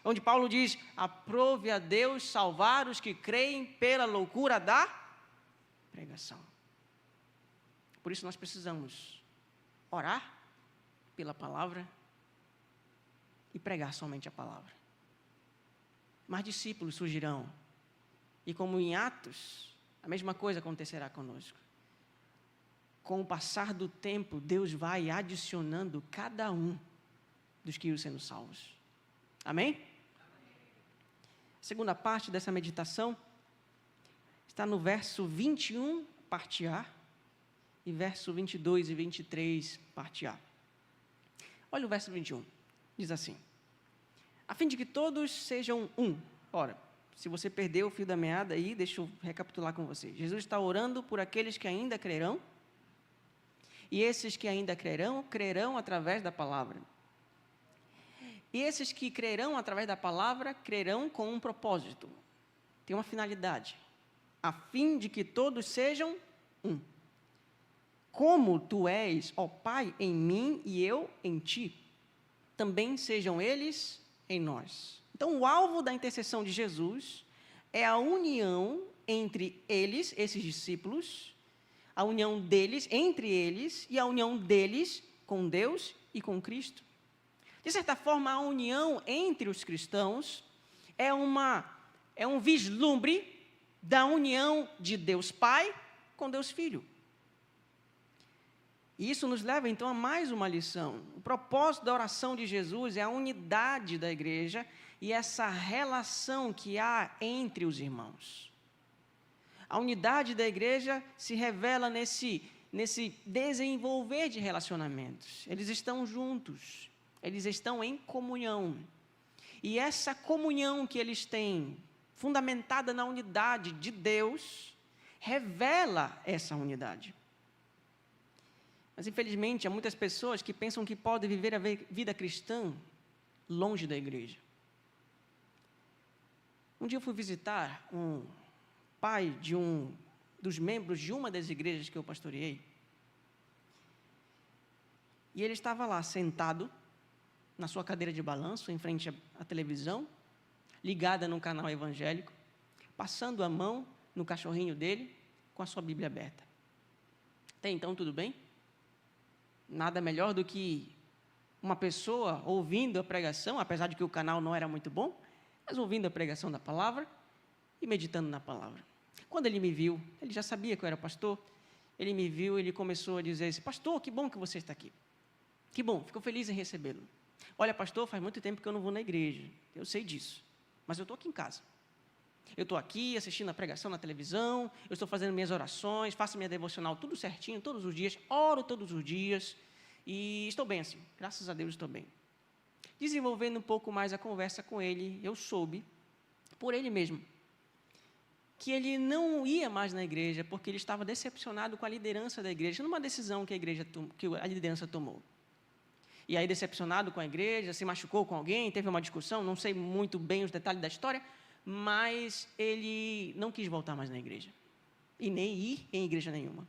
onde Paulo diz, aprove a Deus salvar os que creem pela loucura da pregação. Por isso nós precisamos orar pela palavra e pregar somente a palavra. Mais discípulos surgirão. E como em Atos, a mesma coisa acontecerá conosco. Com o passar do tempo, Deus vai adicionando cada um dos que iam sendo salvos. Amém? A segunda parte dessa meditação está no verso 21, parte A, e verso 22 e 23, parte A. Olha o verso 21, diz assim, a fim de que todos sejam um. Ora, se você perdeu o fio da meada aí, deixa eu recapitular com você. Jesus está orando por aqueles que ainda crerão, e esses que ainda crerão, crerão através da palavra. E esses que crerão através da palavra, crerão com um propósito, tem uma finalidade, a fim de que todos sejam um. Como tu és, ó Pai, em mim e eu em ti, também sejam eles em nós. Então, o alvo da intercessão de Jesus é a união entre eles, esses discípulos, a união deles, entre eles, e a união deles com Deus e com Cristo. De certa forma, a união entre os cristãos é um vislumbre da união de Deus Pai com Deus Filho. E isso nos leva, então, a mais uma lição. O propósito da oração de Jesus é a unidade da igreja e essa relação que há entre os irmãos. A unidade da igreja se revela nesse desenvolver de relacionamentos. Eles estão juntos, eles estão em comunhão. E essa comunhão que eles têm, fundamentada na unidade de Deus, revela essa unidade. Mas, infelizmente, há muitas pessoas que pensam que podem viver a vida cristã longe da igreja. Um dia eu fui visitar um pai de um dos membros de uma das igrejas que eu pastoreei. E ele estava lá, sentado, na sua cadeira de balanço, em frente à televisão, ligada num canal evangélico, passando a mão no cachorrinho dele, com a sua Bíblia aberta. Até então, tudo bem? Nada melhor do que uma pessoa ouvindo a pregação, apesar de que o canal não era muito bom, mas ouvindo a pregação da palavra e meditando na palavra. Quando ele me viu, ele já sabia que eu era pastor, ele me viu, ele começou a dizer assim, pastor, que bom que você está aqui. Que bom, fico feliz em recebê-lo. Olha, pastor, faz muito tempo que eu não vou na igreja, eu sei disso, mas eu estou aqui em casa. Eu estou aqui assistindo a pregação na televisão, eu estou fazendo minhas orações, faço minha devocional tudo certinho, todos os dias, oro todos os dias, e estou bem assim, graças a Deus estou bem. Desenvolvendo um pouco mais a conversa com ele, eu soube, por ele mesmo, que ele não ia mais na igreja porque ele estava decepcionado com a liderança da igreja, numa decisão que a liderança tomou. E aí, decepcionado com a igreja, se machucou com alguém, teve uma discussão, não sei muito bem os detalhes da história, mas ele não quis voltar mais na igreja. E nem ir em igreja nenhuma.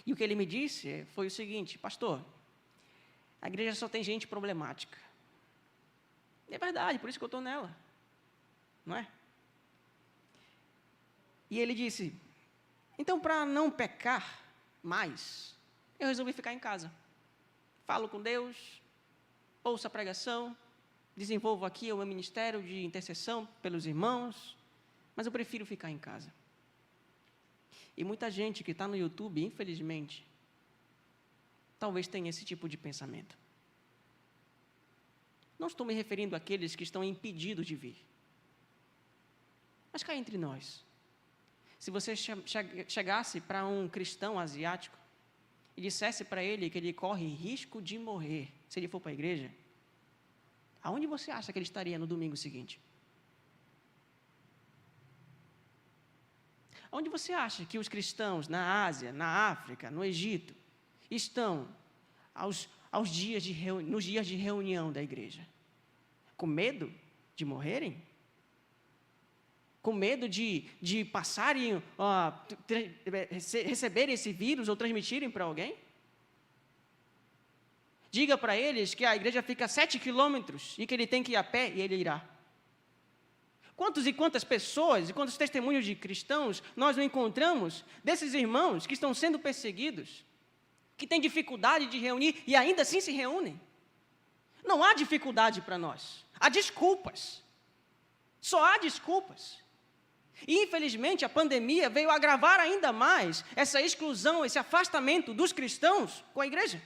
E o que ele me disse foi o seguinte: pastor, a igreja só tem gente problemática. E é verdade, por isso que eu estou nela. Não é? E ele disse: então, para não pecar mais, eu resolvi ficar em casa. Falo com Deus, ouço a pregação, desenvolvo aqui o meu ministério de intercessão pelos irmãos, mas eu prefiro ficar em casa. E muita gente que está no YouTube, infelizmente, talvez tenha esse tipo de pensamento. Não estou me referindo àqueles que estão impedidos de vir. Mas cá entre nós, se você chegasse para um cristão asiático e dissesse para ele que ele corre risco de morrer se ele for para a igreja, aonde você acha que ele estaria no domingo seguinte? Onde você acha que os cristãos na Ásia, na África, no Egito, estão nos dias de reunião da igreja? Com medo de morrerem? Com medo de passarem, receberem esse vírus ou transmitirem para alguém? Diga para eles que a igreja fica a 7 quilômetros e que ele tem que ir a pé e ele irá. Quantos e quantas pessoas e quantos testemunhos de cristãos nós não encontramos desses irmãos que estão sendo perseguidos, que têm dificuldade de reunir e ainda assim se reúnem? Não há dificuldade para nós, há desculpas. Só há desculpas. E, infelizmente, a pandemia veio agravar ainda mais essa exclusão, esse afastamento dos cristãos com a igreja.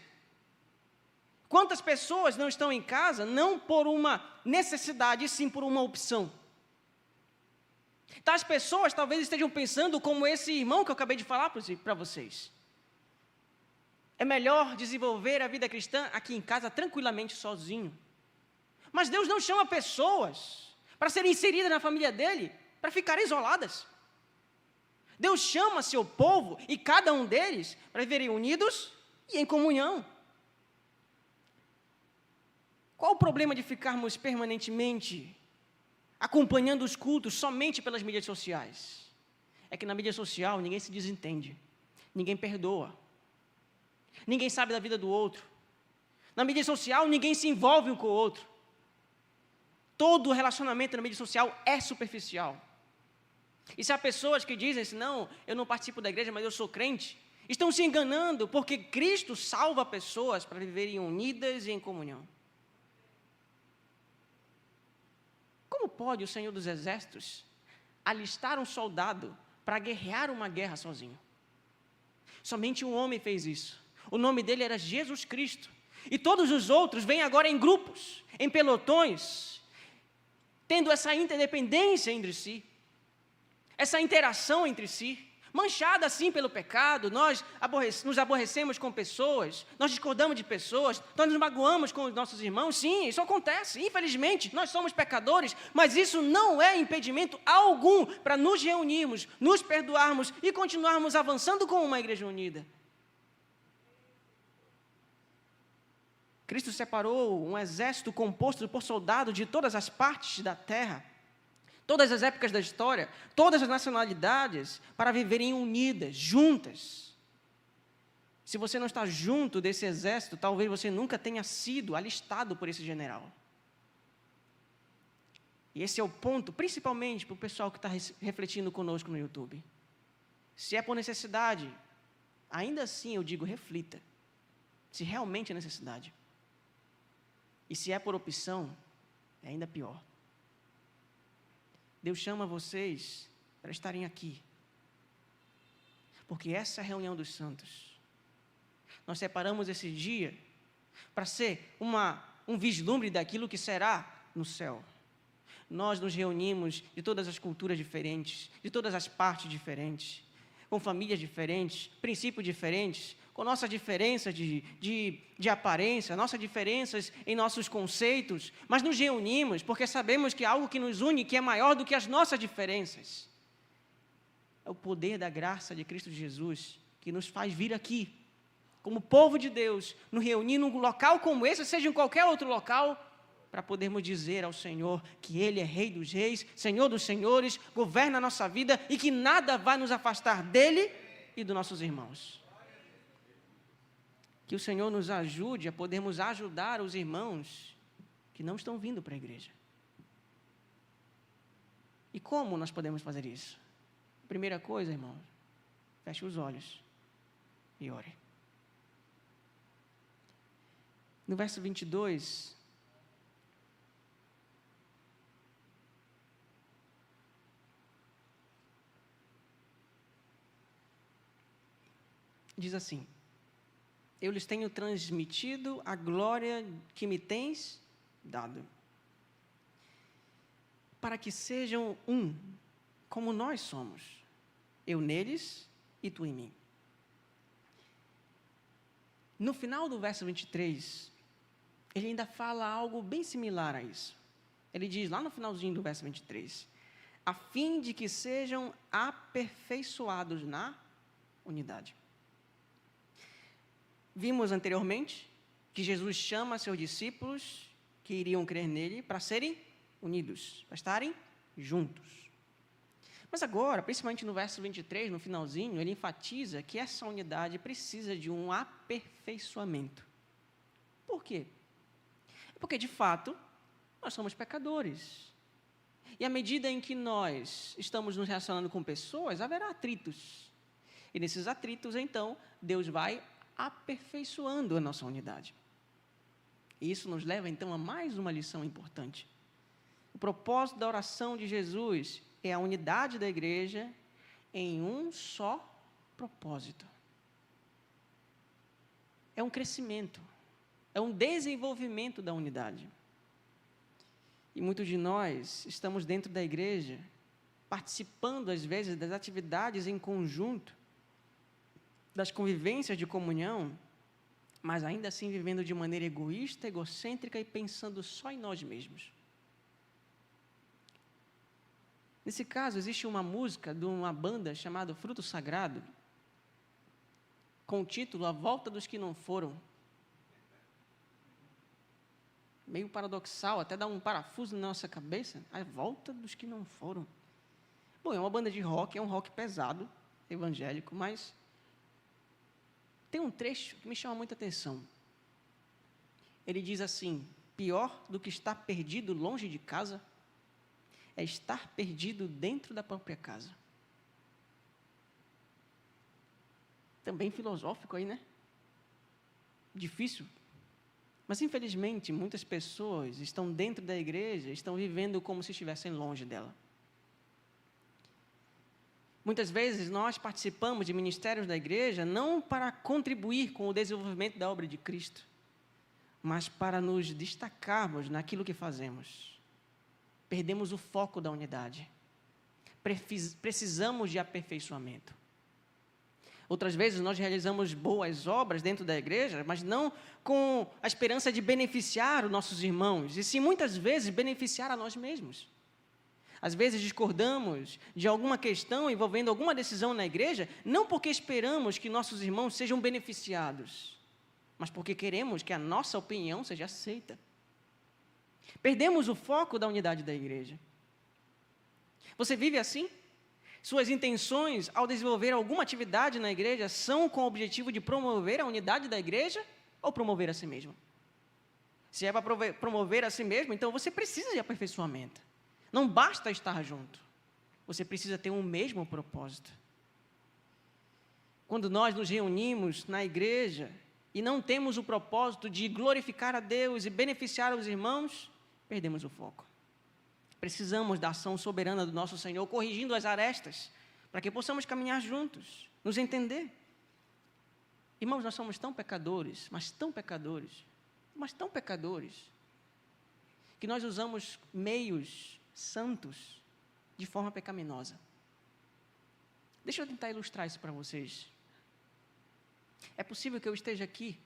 Quantas pessoas não estão em casa, não por uma necessidade, e sim por uma opção? Tais pessoas talvez estejam pensando como esse irmão que eu acabei de falar para vocês. É melhor desenvolver a vida cristã aqui em casa tranquilamente sozinho. Mas Deus não chama pessoas para serem inseridas na família dele, para ficarem isoladas. Deus chama seu povo e cada um deles para viverem unidos e em comunhão. Qual o problema de ficarmos permanentemente acompanhando os cultos somente pelas mídias sociais? É que na mídia social ninguém se desentende, ninguém perdoa, ninguém sabe da vida do outro. Na mídia social ninguém se envolve um com o outro. Todo relacionamento na mídia social é superficial. E se há pessoas que dizem assim: não, eu não participo da igreja, mas eu sou crente, estão se enganando, porque Cristo salva pessoas para viverem unidas e em comunhão. Como pode o Senhor dos Exércitos alistar um soldado para guerrear uma guerra sozinho? Somente um homem fez isso. O nome dele era Jesus Cristo. E todos os outros vêm agora em grupos, em pelotões, tendo essa interdependência entre si, essa interação entre si, manchada assim pelo pecado. Nós nos aborrecemos com pessoas, nós discordamos de pessoas, nós nos magoamos com os nossos irmãos. Sim, isso acontece, infelizmente, nós somos pecadores, mas isso não é impedimento algum para nos reunirmos, nos perdoarmos e continuarmos avançando como uma igreja unida. Cristo separou um exército composto por soldados de todas as partes da terra, todas as épocas da história, todas as nacionalidades, para viverem unidas, juntas. Se você não está junto desse exército, talvez você nunca tenha sido alistado por esse general. E esse é o ponto, principalmente para o pessoal que está refletindo conosco no YouTube. Se é por necessidade, ainda assim eu digo, reflita, se realmente é necessidade. E se é por opção, é ainda pior. Deus chama vocês para estarem aqui, porque essa é a reunião dos santos. Nós separamos esse dia para ser um vislumbre daquilo que será no céu. Nós nos reunimos de todas as culturas diferentes, de todas as partes diferentes, com famílias diferentes, princípios diferentes, com nossas diferenças de aparência, nossas diferenças em nossos conceitos, mas nos reunimos porque sabemos que há algo que nos une, que é maior do que as nossas diferenças. é o poder da graça de Cristo Jesus que nos faz vir aqui, como povo de Deus, nos reunir num local como esse, seja em qualquer outro local, para podermos dizer ao Senhor que Ele é Rei dos Reis, Senhor dos Senhores, governa a nossa vida e que nada vai nos afastar dEle e dos nossos irmãos. Que o Senhor nos ajude a podermos ajudar os irmãos que não estão vindo para a igreja. E como nós podemos fazer isso? Primeira coisa, irmãos, feche os olhos e ore. No verso 22, diz assim: eu lhes tenho transmitido a glória que me tens dado, para que sejam um, como nós somos, eu neles e tu em mim. No final do verso 23, ele ainda fala algo bem similar a isso. Ele diz lá no finalzinho do verso 23, a fim de que sejam aperfeiçoados na unidade. Vimos anteriormente que Jesus chama seus discípulos que iriam crer nele para serem unidos, para estarem juntos. Mas agora, principalmente no verso 23, no finalzinho, ele enfatiza que essa unidade precisa de um aperfeiçoamento. Por quê? Porque, de fato, nós somos pecadores. E à medida em que nós estamos nos relacionando com pessoas, haverá atritos. E nesses atritos, então, Deus vai aperfeiçoando a nossa unidade. E isso nos leva, então, a mais uma lição importante. O propósito da oração de Jesus é a unidade da igreja em um só propósito. É um crescimento, é um desenvolvimento da unidade. E muitos de nós estamos dentro da igreja, participando, às vezes, das atividades em conjunto, das convivências de comunhão, mas ainda assim vivendo de maneira egoísta, egocêntrica e pensando só em nós mesmos. Nesse caso, existe uma música de uma banda chamada Fruto Sagrado, com o título A Volta dos que Não Foram. Meio paradoxal, até dá um parafuso na nossa cabeça. A volta dos que não foram. Bom, é uma banda de rock, é um rock pesado, evangélico, mas tem um trecho que me chama muita atenção. Ele diz assim: pior do que estar perdido longe de casa é estar perdido dentro da própria casa. Também filosófico aí, né? Difícil. Mas, infelizmente, muitas pessoas estão dentro da igreja, estão vivendo como se estivessem longe dela. Muitas vezes nós participamos de ministérios da igreja não para contribuir com o desenvolvimento da obra de Cristo, mas para nos destacarmos naquilo que fazemos. Perdemos o foco da unidade. Precisamos de aperfeiçoamento. Outras vezes nós realizamos boas obras dentro da igreja, mas não com a esperança de beneficiar os nossos irmãos, e sim muitas vezes beneficiar a nós mesmos. Às vezes discordamos de alguma questão envolvendo alguma decisão na igreja, não porque esperamos que nossos irmãos sejam beneficiados, mas porque queremos que a nossa opinião seja aceita. Perdemos o foco da unidade da igreja. Você vive assim? Suas intenções ao desenvolver alguma atividade na igreja são com o objetivo de promover a unidade da igreja ou promover a si mesmo? Se é para promover a si mesmo, então você precisa de aperfeiçoamento. Não basta estar junto. Você precisa ter um mesmo propósito. Quando nós nos reunimos na igreja e não temos o propósito de glorificar a Deus e beneficiar os irmãos, perdemos o foco. Precisamos da ação soberana do nosso Senhor, corrigindo as arestas, para que possamos caminhar juntos, nos entender. Irmãos, nós somos tão pecadores, mas tão pecadores, que nós usamos meios santos de forma pecaminosa. Deixa eu tentar ilustrar isso para vocês. É possível que eu esteja aqui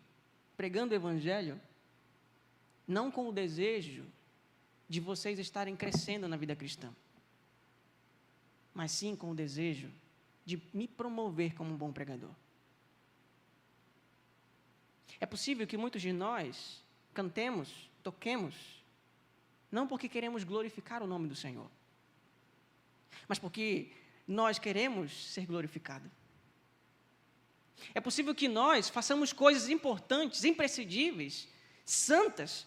pregando o Evangelho, não com o desejo de vocês estarem crescendo na vida cristã, mas sim com o desejo de me promover como um bom pregador. É possível que muitos de nós cantemos, toquemos, não porque queremos glorificar o nome do Senhor, mas porque nós queremos ser glorificados. É possível que nós façamos coisas importantes, imprescindíveis, santas,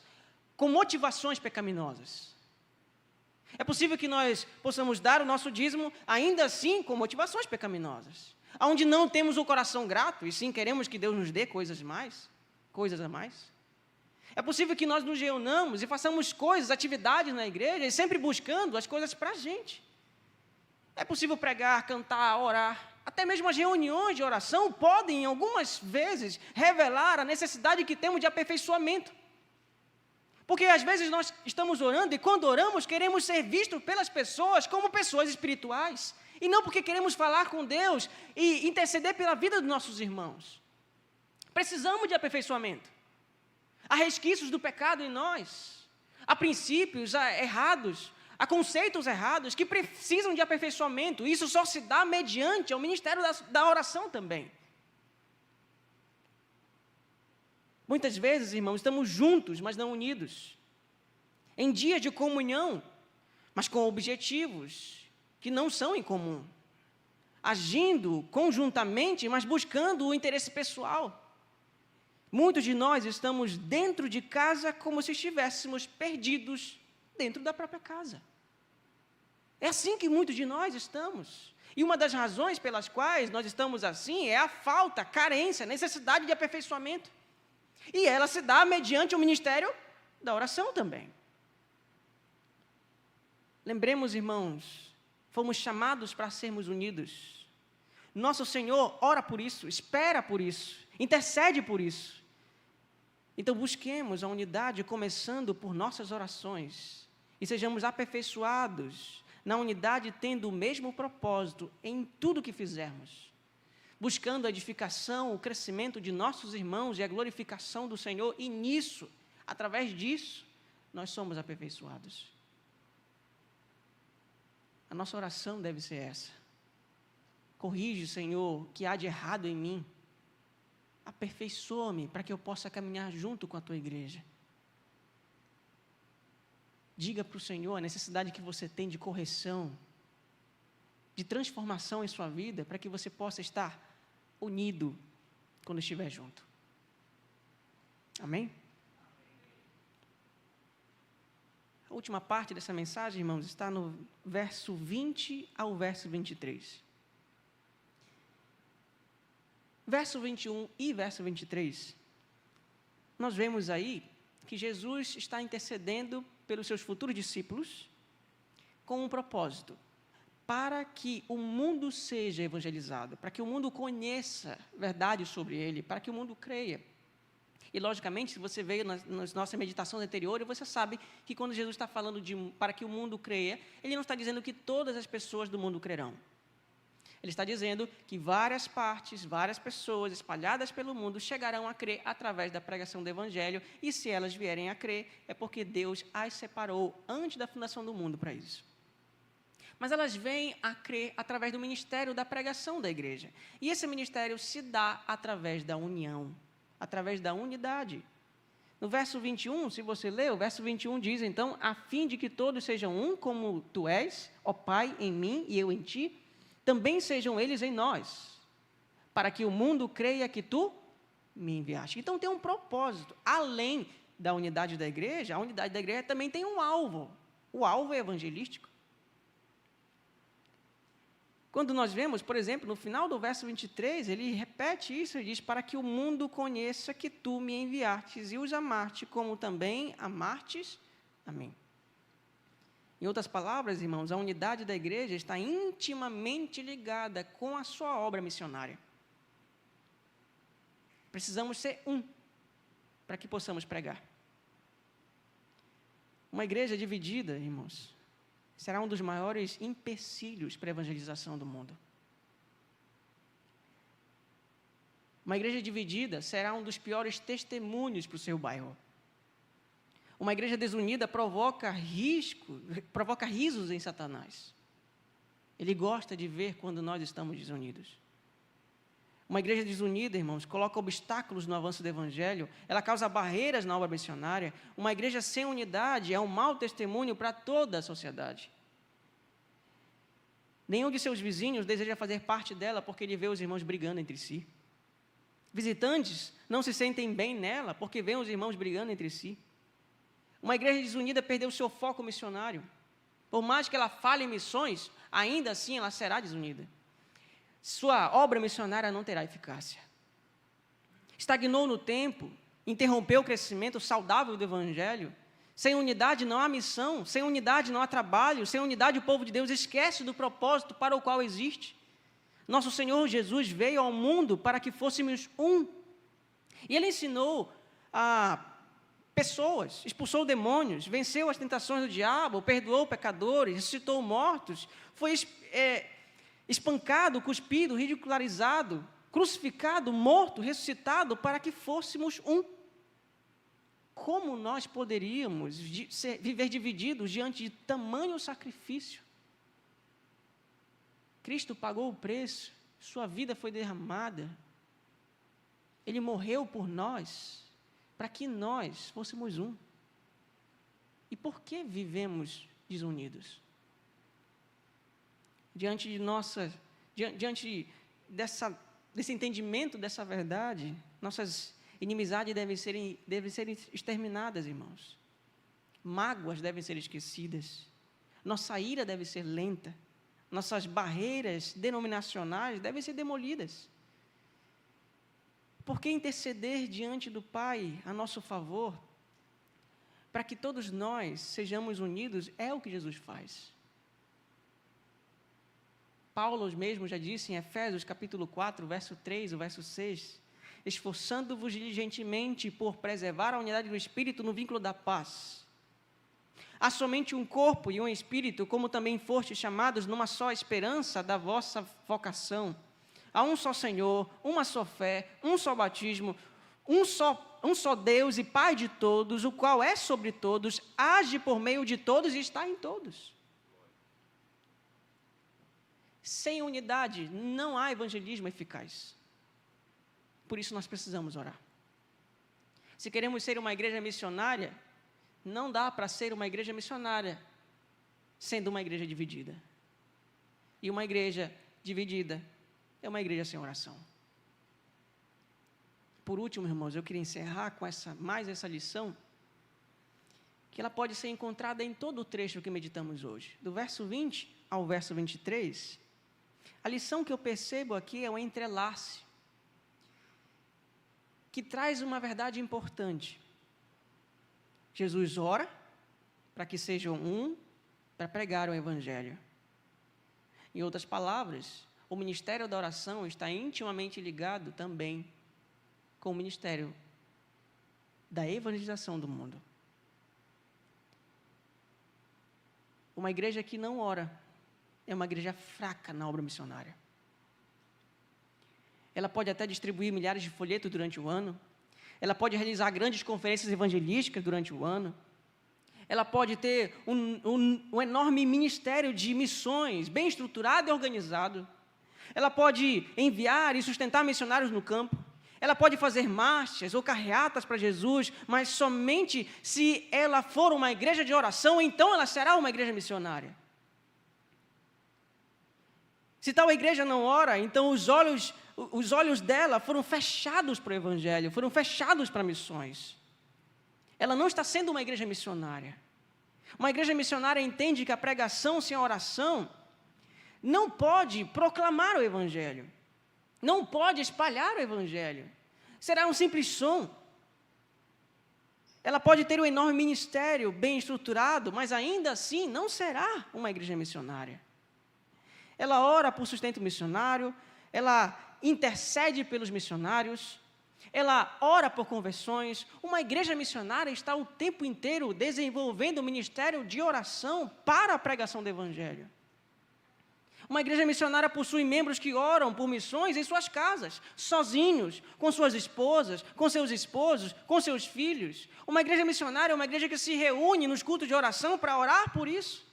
com motivações pecaminosas. É possível que nós possamos dar o nosso dízimo, ainda assim, com motivações pecaminosas, onde não temos o coração grato, e sim queremos que Deus nos dê coisas a mais. É possível que nós nos reunamos e façamos coisas, atividades na igreja, e sempre buscando as coisas para a gente. É possível pregar, cantar, orar. Até mesmo as reuniões de oração podem, algumas vezes, revelar a necessidade que temos de aperfeiçoamento. Porque às vezes nós estamos orando e quando oramos queremos ser vistos pelas pessoas como pessoas espirituais. E não porque queremos falar com Deus e interceder pela vida dos nossos irmãos. Precisamos de aperfeiçoamento. Há resquícios do pecado em nós. Há princípios errados. Há conceitos errados que precisam de aperfeiçoamento. Isso só se dá mediante o ministério da oração também. Muitas vezes, irmãos, estamos juntos, mas não unidos. Em dias de comunhão, mas com objetivos que não são em comum. Agindo conjuntamente, mas buscando o interesse pessoal. Muitos de nós estamos dentro de casa como se estivéssemos perdidos dentro da própria casa. É assim que muitos de nós estamos. E uma das razões pelas quais nós estamos assim é a falta, a carência, a necessidade de aperfeiçoamento. E ela se dá mediante o ministério da oração também. Lembremos, irmãos, fomos chamados para sermos unidos. Nosso Senhor ora por isso, espera por isso, intercede por isso. Então busquemos a unidade começando por nossas orações e sejamos aperfeiçoados na unidade tendo o mesmo propósito em tudo que fizermos. Buscando a edificação, o crescimento de nossos irmãos e a glorificação do Senhor, e nisso, através disso, nós somos aperfeiçoados. A nossa oração deve ser essa. Corrige, Senhor, o que há de errado em mim. Aperfeiçoa-me para que eu possa caminhar junto com a tua igreja. Diga para o Senhor a necessidade que você tem de correção, de transformação em sua vida, para que você possa estar unido quando estiver junto. Amém? A última parte dessa mensagem, irmãos, está no verso 20 ao verso 23. Verso 21 e verso 23, nós vemos aí que Jesus está intercedendo pelos seus futuros discípulos com um propósito, para que o mundo seja evangelizado, para que o mundo conheça verdade sobre ele, para que o mundo creia. E, logicamente, se você veio nas nossas meditações anteriores, você sabe que quando Jesus está falando para que o mundo creia, ele não está dizendo que todas as pessoas do mundo crerão. Ele está dizendo que várias partes, várias pessoas espalhadas pelo mundo chegarão a crer através da pregação do Evangelho, e se elas vierem a crer, é porque Deus as separou antes da fundação do mundo para isso. Mas elas vêm a crer através do ministério da pregação da igreja. E esse ministério se dá através da união, através da unidade. No verso 21, se você ler, o verso 21 diz, então, a fim de que todos sejam um, como tu és, ó Pai, em mim e eu em ti, também sejam eles em nós, para que o mundo creia que tu me enviaste. Então tem um propósito, além da unidade da igreja, a unidade da igreja também tem um alvo, o alvo é evangelístico. Quando nós vemos, por exemplo, no final do verso 23, ele repete isso, ele diz, para que o mundo conheça que tu me enviastes e os amaste, como também amastes a mim. Em outras palavras, irmãos, a unidade da igreja está intimamente ligada com a sua obra missionária. Precisamos ser um, para que possamos pregar. Uma igreja dividida, irmãos, será um dos maiores empecilhos para a evangelização do mundo. Uma igreja dividida será um dos piores testemunhos para o seu bairro. Uma igreja desunida provoca risos em Satanás. Ele gosta de ver quando nós estamos desunidos. Uma igreja desunida, irmãos, coloca obstáculos no avanço do Evangelho, ela causa barreiras na obra missionária. Uma igreja sem unidade é um mau testemunho para toda a sociedade. Nenhum de seus vizinhos deseja fazer parte dela porque ele vê os irmãos brigando entre si. Visitantes não se sentem bem nela porque veem os irmãos brigando entre si. Uma igreja desunida perdeu seu foco missionário. Por mais que ela fale em missões, ainda assim ela será desunida. Sua obra missionária não terá eficácia. Estagnou no tempo, interrompeu o crescimento saudável do Evangelho. Sem unidade não há missão, sem unidade não há trabalho, sem unidade o povo de Deus esquece do propósito para o qual existe. Nosso Senhor Jesus veio ao mundo para que fôssemos um. E Ele ensinou a pessoas, expulsou demônios, venceu as tentações do diabo, perdoou pecadores, ressuscitou mortos, foi espancado, cuspido, ridicularizado, crucificado, morto, ressuscitado, para que fôssemos um. Como nós poderíamos viver divididos diante de tamanho sacrifício? Cristo pagou o preço, sua vida foi derramada, Ele morreu por nós, para que nós fôssemos um. E por que vivemos desunidos? Diante desse entendimento dessa verdade, nossas inimizades devem ser exterminadas, irmãos. Mágoas devem ser esquecidas. Nossa ira deve ser lenta. Nossas barreiras denominacionais devem ser demolidas. Por que interceder diante do Pai a nosso favor? Para que todos nós sejamos unidos, é o que Jesus faz. Paulo mesmo já disse em Efésios capítulo 4, verso 3, o verso 6, esforçando-vos diligentemente por preservar a unidade do Espírito no vínculo da paz. Há somente um corpo e um Espírito, como também fostes chamados numa só esperança da vossa vocação. Há um só Senhor, uma só fé, um só batismo, um só Deus e Pai de todos, o qual é sobre todos, age por meio de todos e está em todos. Sem unidade não há evangelismo eficaz. Por isso nós precisamos orar. Se queremos ser uma igreja missionária, não dá para ser uma igreja missionária sendo uma igreja dividida. E uma igreja dividida é uma igreja sem oração. Por último, irmãos, eu queria encerrar com mais essa lição, que ela pode ser encontrada em todo o trecho que meditamos hoje. Do verso 20 ao verso 23, a lição que eu percebo aqui é um entrelace, que traz uma verdade importante. Jesus ora para que sejam um, para pregar o Evangelho. Em outras palavras, o ministério da oração está intimamente ligado também com o ministério da evangelização do mundo. Uma igreja que não ora é uma igreja fraca na obra missionária. Ela pode até distribuir milhares de folhetos durante o ano, ela pode realizar grandes conferências evangelísticas durante o ano, ela pode ter um enorme ministério de missões, bem estruturado e organizado, ela pode enviar e sustentar missionários no campo, ela pode fazer marchas ou carreatas para Jesus, mas somente se ela for uma igreja de oração, então ela será uma igreja missionária. Se tal igreja não ora, então os olhos dela foram fechados para o Evangelho, foram fechados para missões. Ela não está sendo uma igreja missionária. Uma igreja missionária entende que a pregação sem a oração não pode proclamar o Evangelho, não pode espalhar o Evangelho. Será um simples som. Ela pode ter um enorme ministério bem estruturado, mas ainda assim não será uma igreja missionária. Ela ora por sustento missionário, ela intercede pelos missionários, ela ora por conversões. Uma igreja missionária está o tempo inteiro desenvolvendo o ministério de oração para a pregação do Evangelho. Uma igreja missionária possui membros que oram por missões em suas casas, sozinhos, com suas esposas, com seus esposos, com seus filhos. Uma igreja missionária é uma igreja que se reúne nos cultos de oração para orar por isso.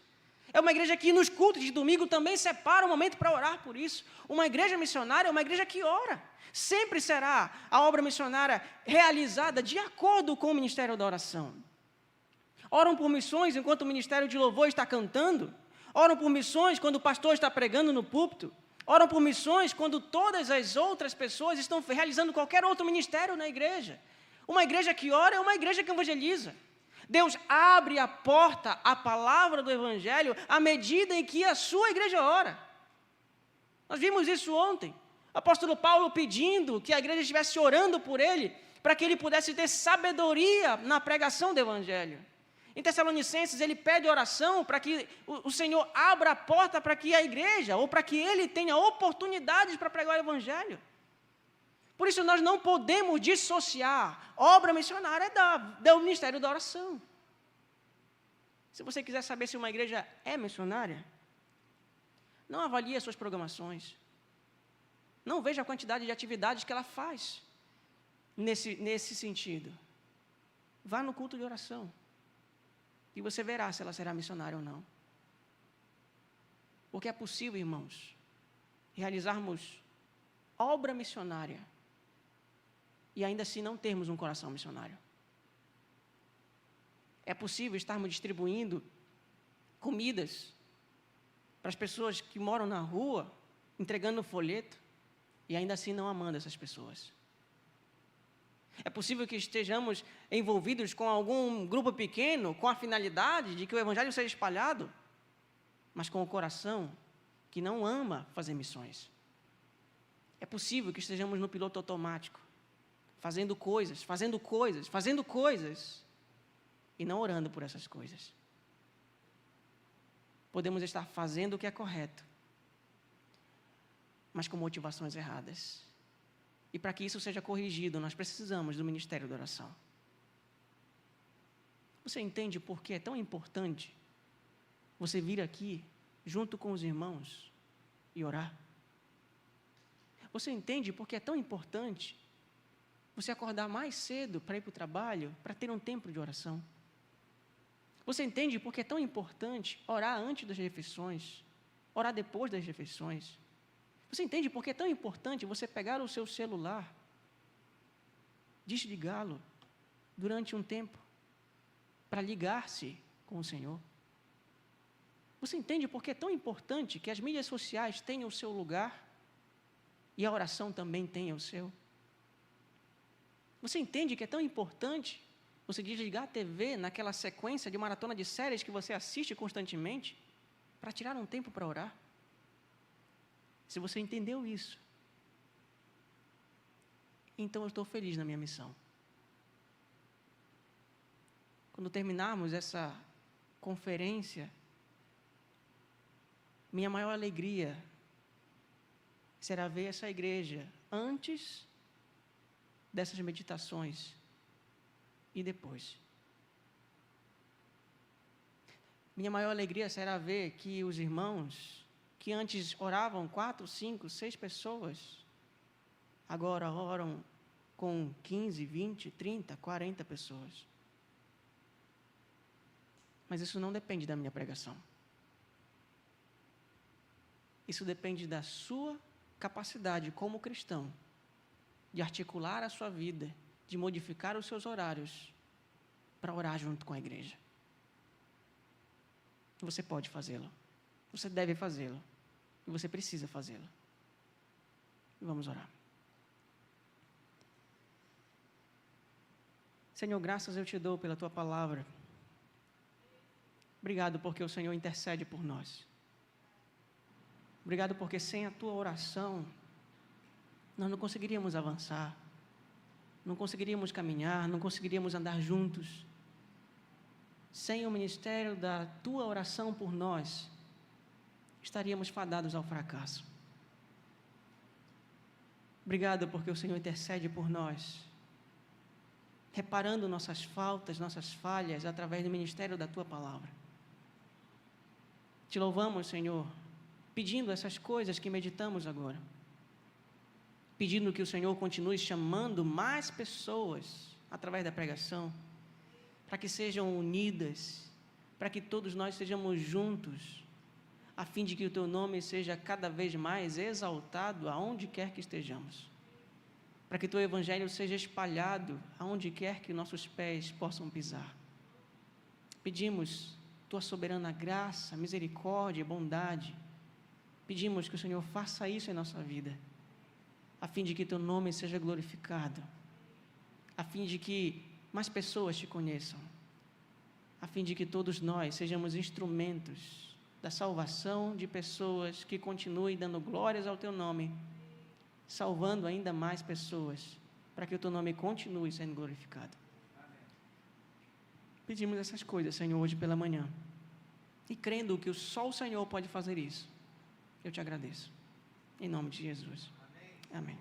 É uma igreja que nos cultos de domingo também separa um momento para orar por isso. Uma igreja missionária é uma igreja que ora. Sempre será a obra missionária realizada de acordo com o ministério da oração. Oram por missões enquanto o ministério de louvor está cantando. Oram por missões quando o pastor está pregando no púlpito. Oram por missões quando todas as outras pessoas estão realizando qualquer outro ministério na igreja. Uma igreja que ora é uma igreja que evangeliza. Deus abre a porta à palavra do Evangelho à medida em que a sua igreja ora. Nós vimos isso ontem. O apóstolo Paulo pedindo que a igreja estivesse orando por ele, para que ele pudesse ter sabedoria na pregação do Evangelho. Em Tessalonicenses, ele pede oração para que o Senhor abra a porta para que a igreja, ou para que ele tenha oportunidades para pregar o Evangelho. Por isso, nós não podemos dissociar obra missionária do ministério da oração. Se você quiser saber se uma igreja é missionária, não avalie as suas programações. Não veja a quantidade de atividades que ela faz nesse sentido. Vá no culto de oração e você verá se ela será missionária ou não. Porque é possível, irmãos, realizarmos obra missionária e ainda assim não termos um coração missionário. É possível estarmos distribuindo comidas para as pessoas que moram na rua, entregando folheto, e ainda assim não amando essas pessoas. É possível que estejamos envolvidos com algum grupo pequeno, com a finalidade de que o Evangelho seja espalhado, mas com o coração que não ama fazer missões. É possível que estejamos no piloto automático, fazendo coisas, e não orando por essas coisas. Podemos estar fazendo o que é correto, mas com motivações erradas. E para que isso seja corrigido, nós precisamos do ministério da oração. Você entende por que é tão importante você vir aqui, junto com os irmãos, e orar? Você entende por que é tão importante você acordar mais cedo para ir para o trabalho, para ter um tempo de oração? Você entende por que é tão importante orar antes das refeições, orar depois das refeições? Você entende por que é tão importante você pegar o seu celular, desligá-lo durante um tempo, para ligar-se com o Senhor? Você entende por que é tão importante que as mídias sociais tenham o seu lugar e a oração também tenha o seu? Você entende que é tão importante você desligar a TV naquela sequência de maratona de séries que você assiste constantemente, para tirar um tempo para orar? Se você entendeu isso, então eu estou feliz na minha missão. Quando terminarmos essa conferência, minha maior alegria será ver essa igreja antes dessas meditações e depois. Minha maior alegria será ver que os irmãos que antes oravam 4, 5, 6 pessoas, agora oram com 15, 20, 30, 40 pessoas. Mas isso não depende da minha pregação. Isso depende da sua capacidade como cristão, de articular a sua vida, de modificar os seus horários, para orar junto com a igreja. Você pode fazê-lo. Você deve fazê-lo. E você precisa fazê-lo. E vamos orar. Senhor, graças eu te dou pela tua palavra. Obrigado porque o Senhor intercede por nós. Obrigado porque sem a tua oração, nós não conseguiríamos avançar, não conseguiríamos caminhar, não conseguiríamos andar juntos. Sem o ministério da tua oração por nós, estaríamos fadados ao fracasso. Obrigado porque o Senhor intercede por nós, reparando nossas faltas, nossas falhas, através do ministério da tua palavra. Te louvamos, Senhor, pedindo essas coisas que meditamos agora, pedindo que o Senhor continue chamando mais pessoas através da pregação, para que sejam unidas, para que todos nós sejamos juntos, a fim de que o Teu nome seja cada vez mais exaltado aonde quer que estejamos, para que Teu Evangelho seja espalhado aonde quer que nossos pés possam pisar. Pedimos Tua soberana graça, misericórdia e bondade. Pedimos que o Senhor faça isso em nossa vida, a fim de que Teu nome seja glorificado, a fim de que mais pessoas Te conheçam, a fim de que todos nós sejamos instrumentos da salvação de pessoas que continuem dando glórias ao Teu nome, salvando ainda mais pessoas, para que o Teu nome continue sendo glorificado. Pedimos essas coisas, Senhor, hoje pela manhã, e crendo que só o Senhor pode fazer isso, eu Te agradeço, em nome de Jesus. Amém.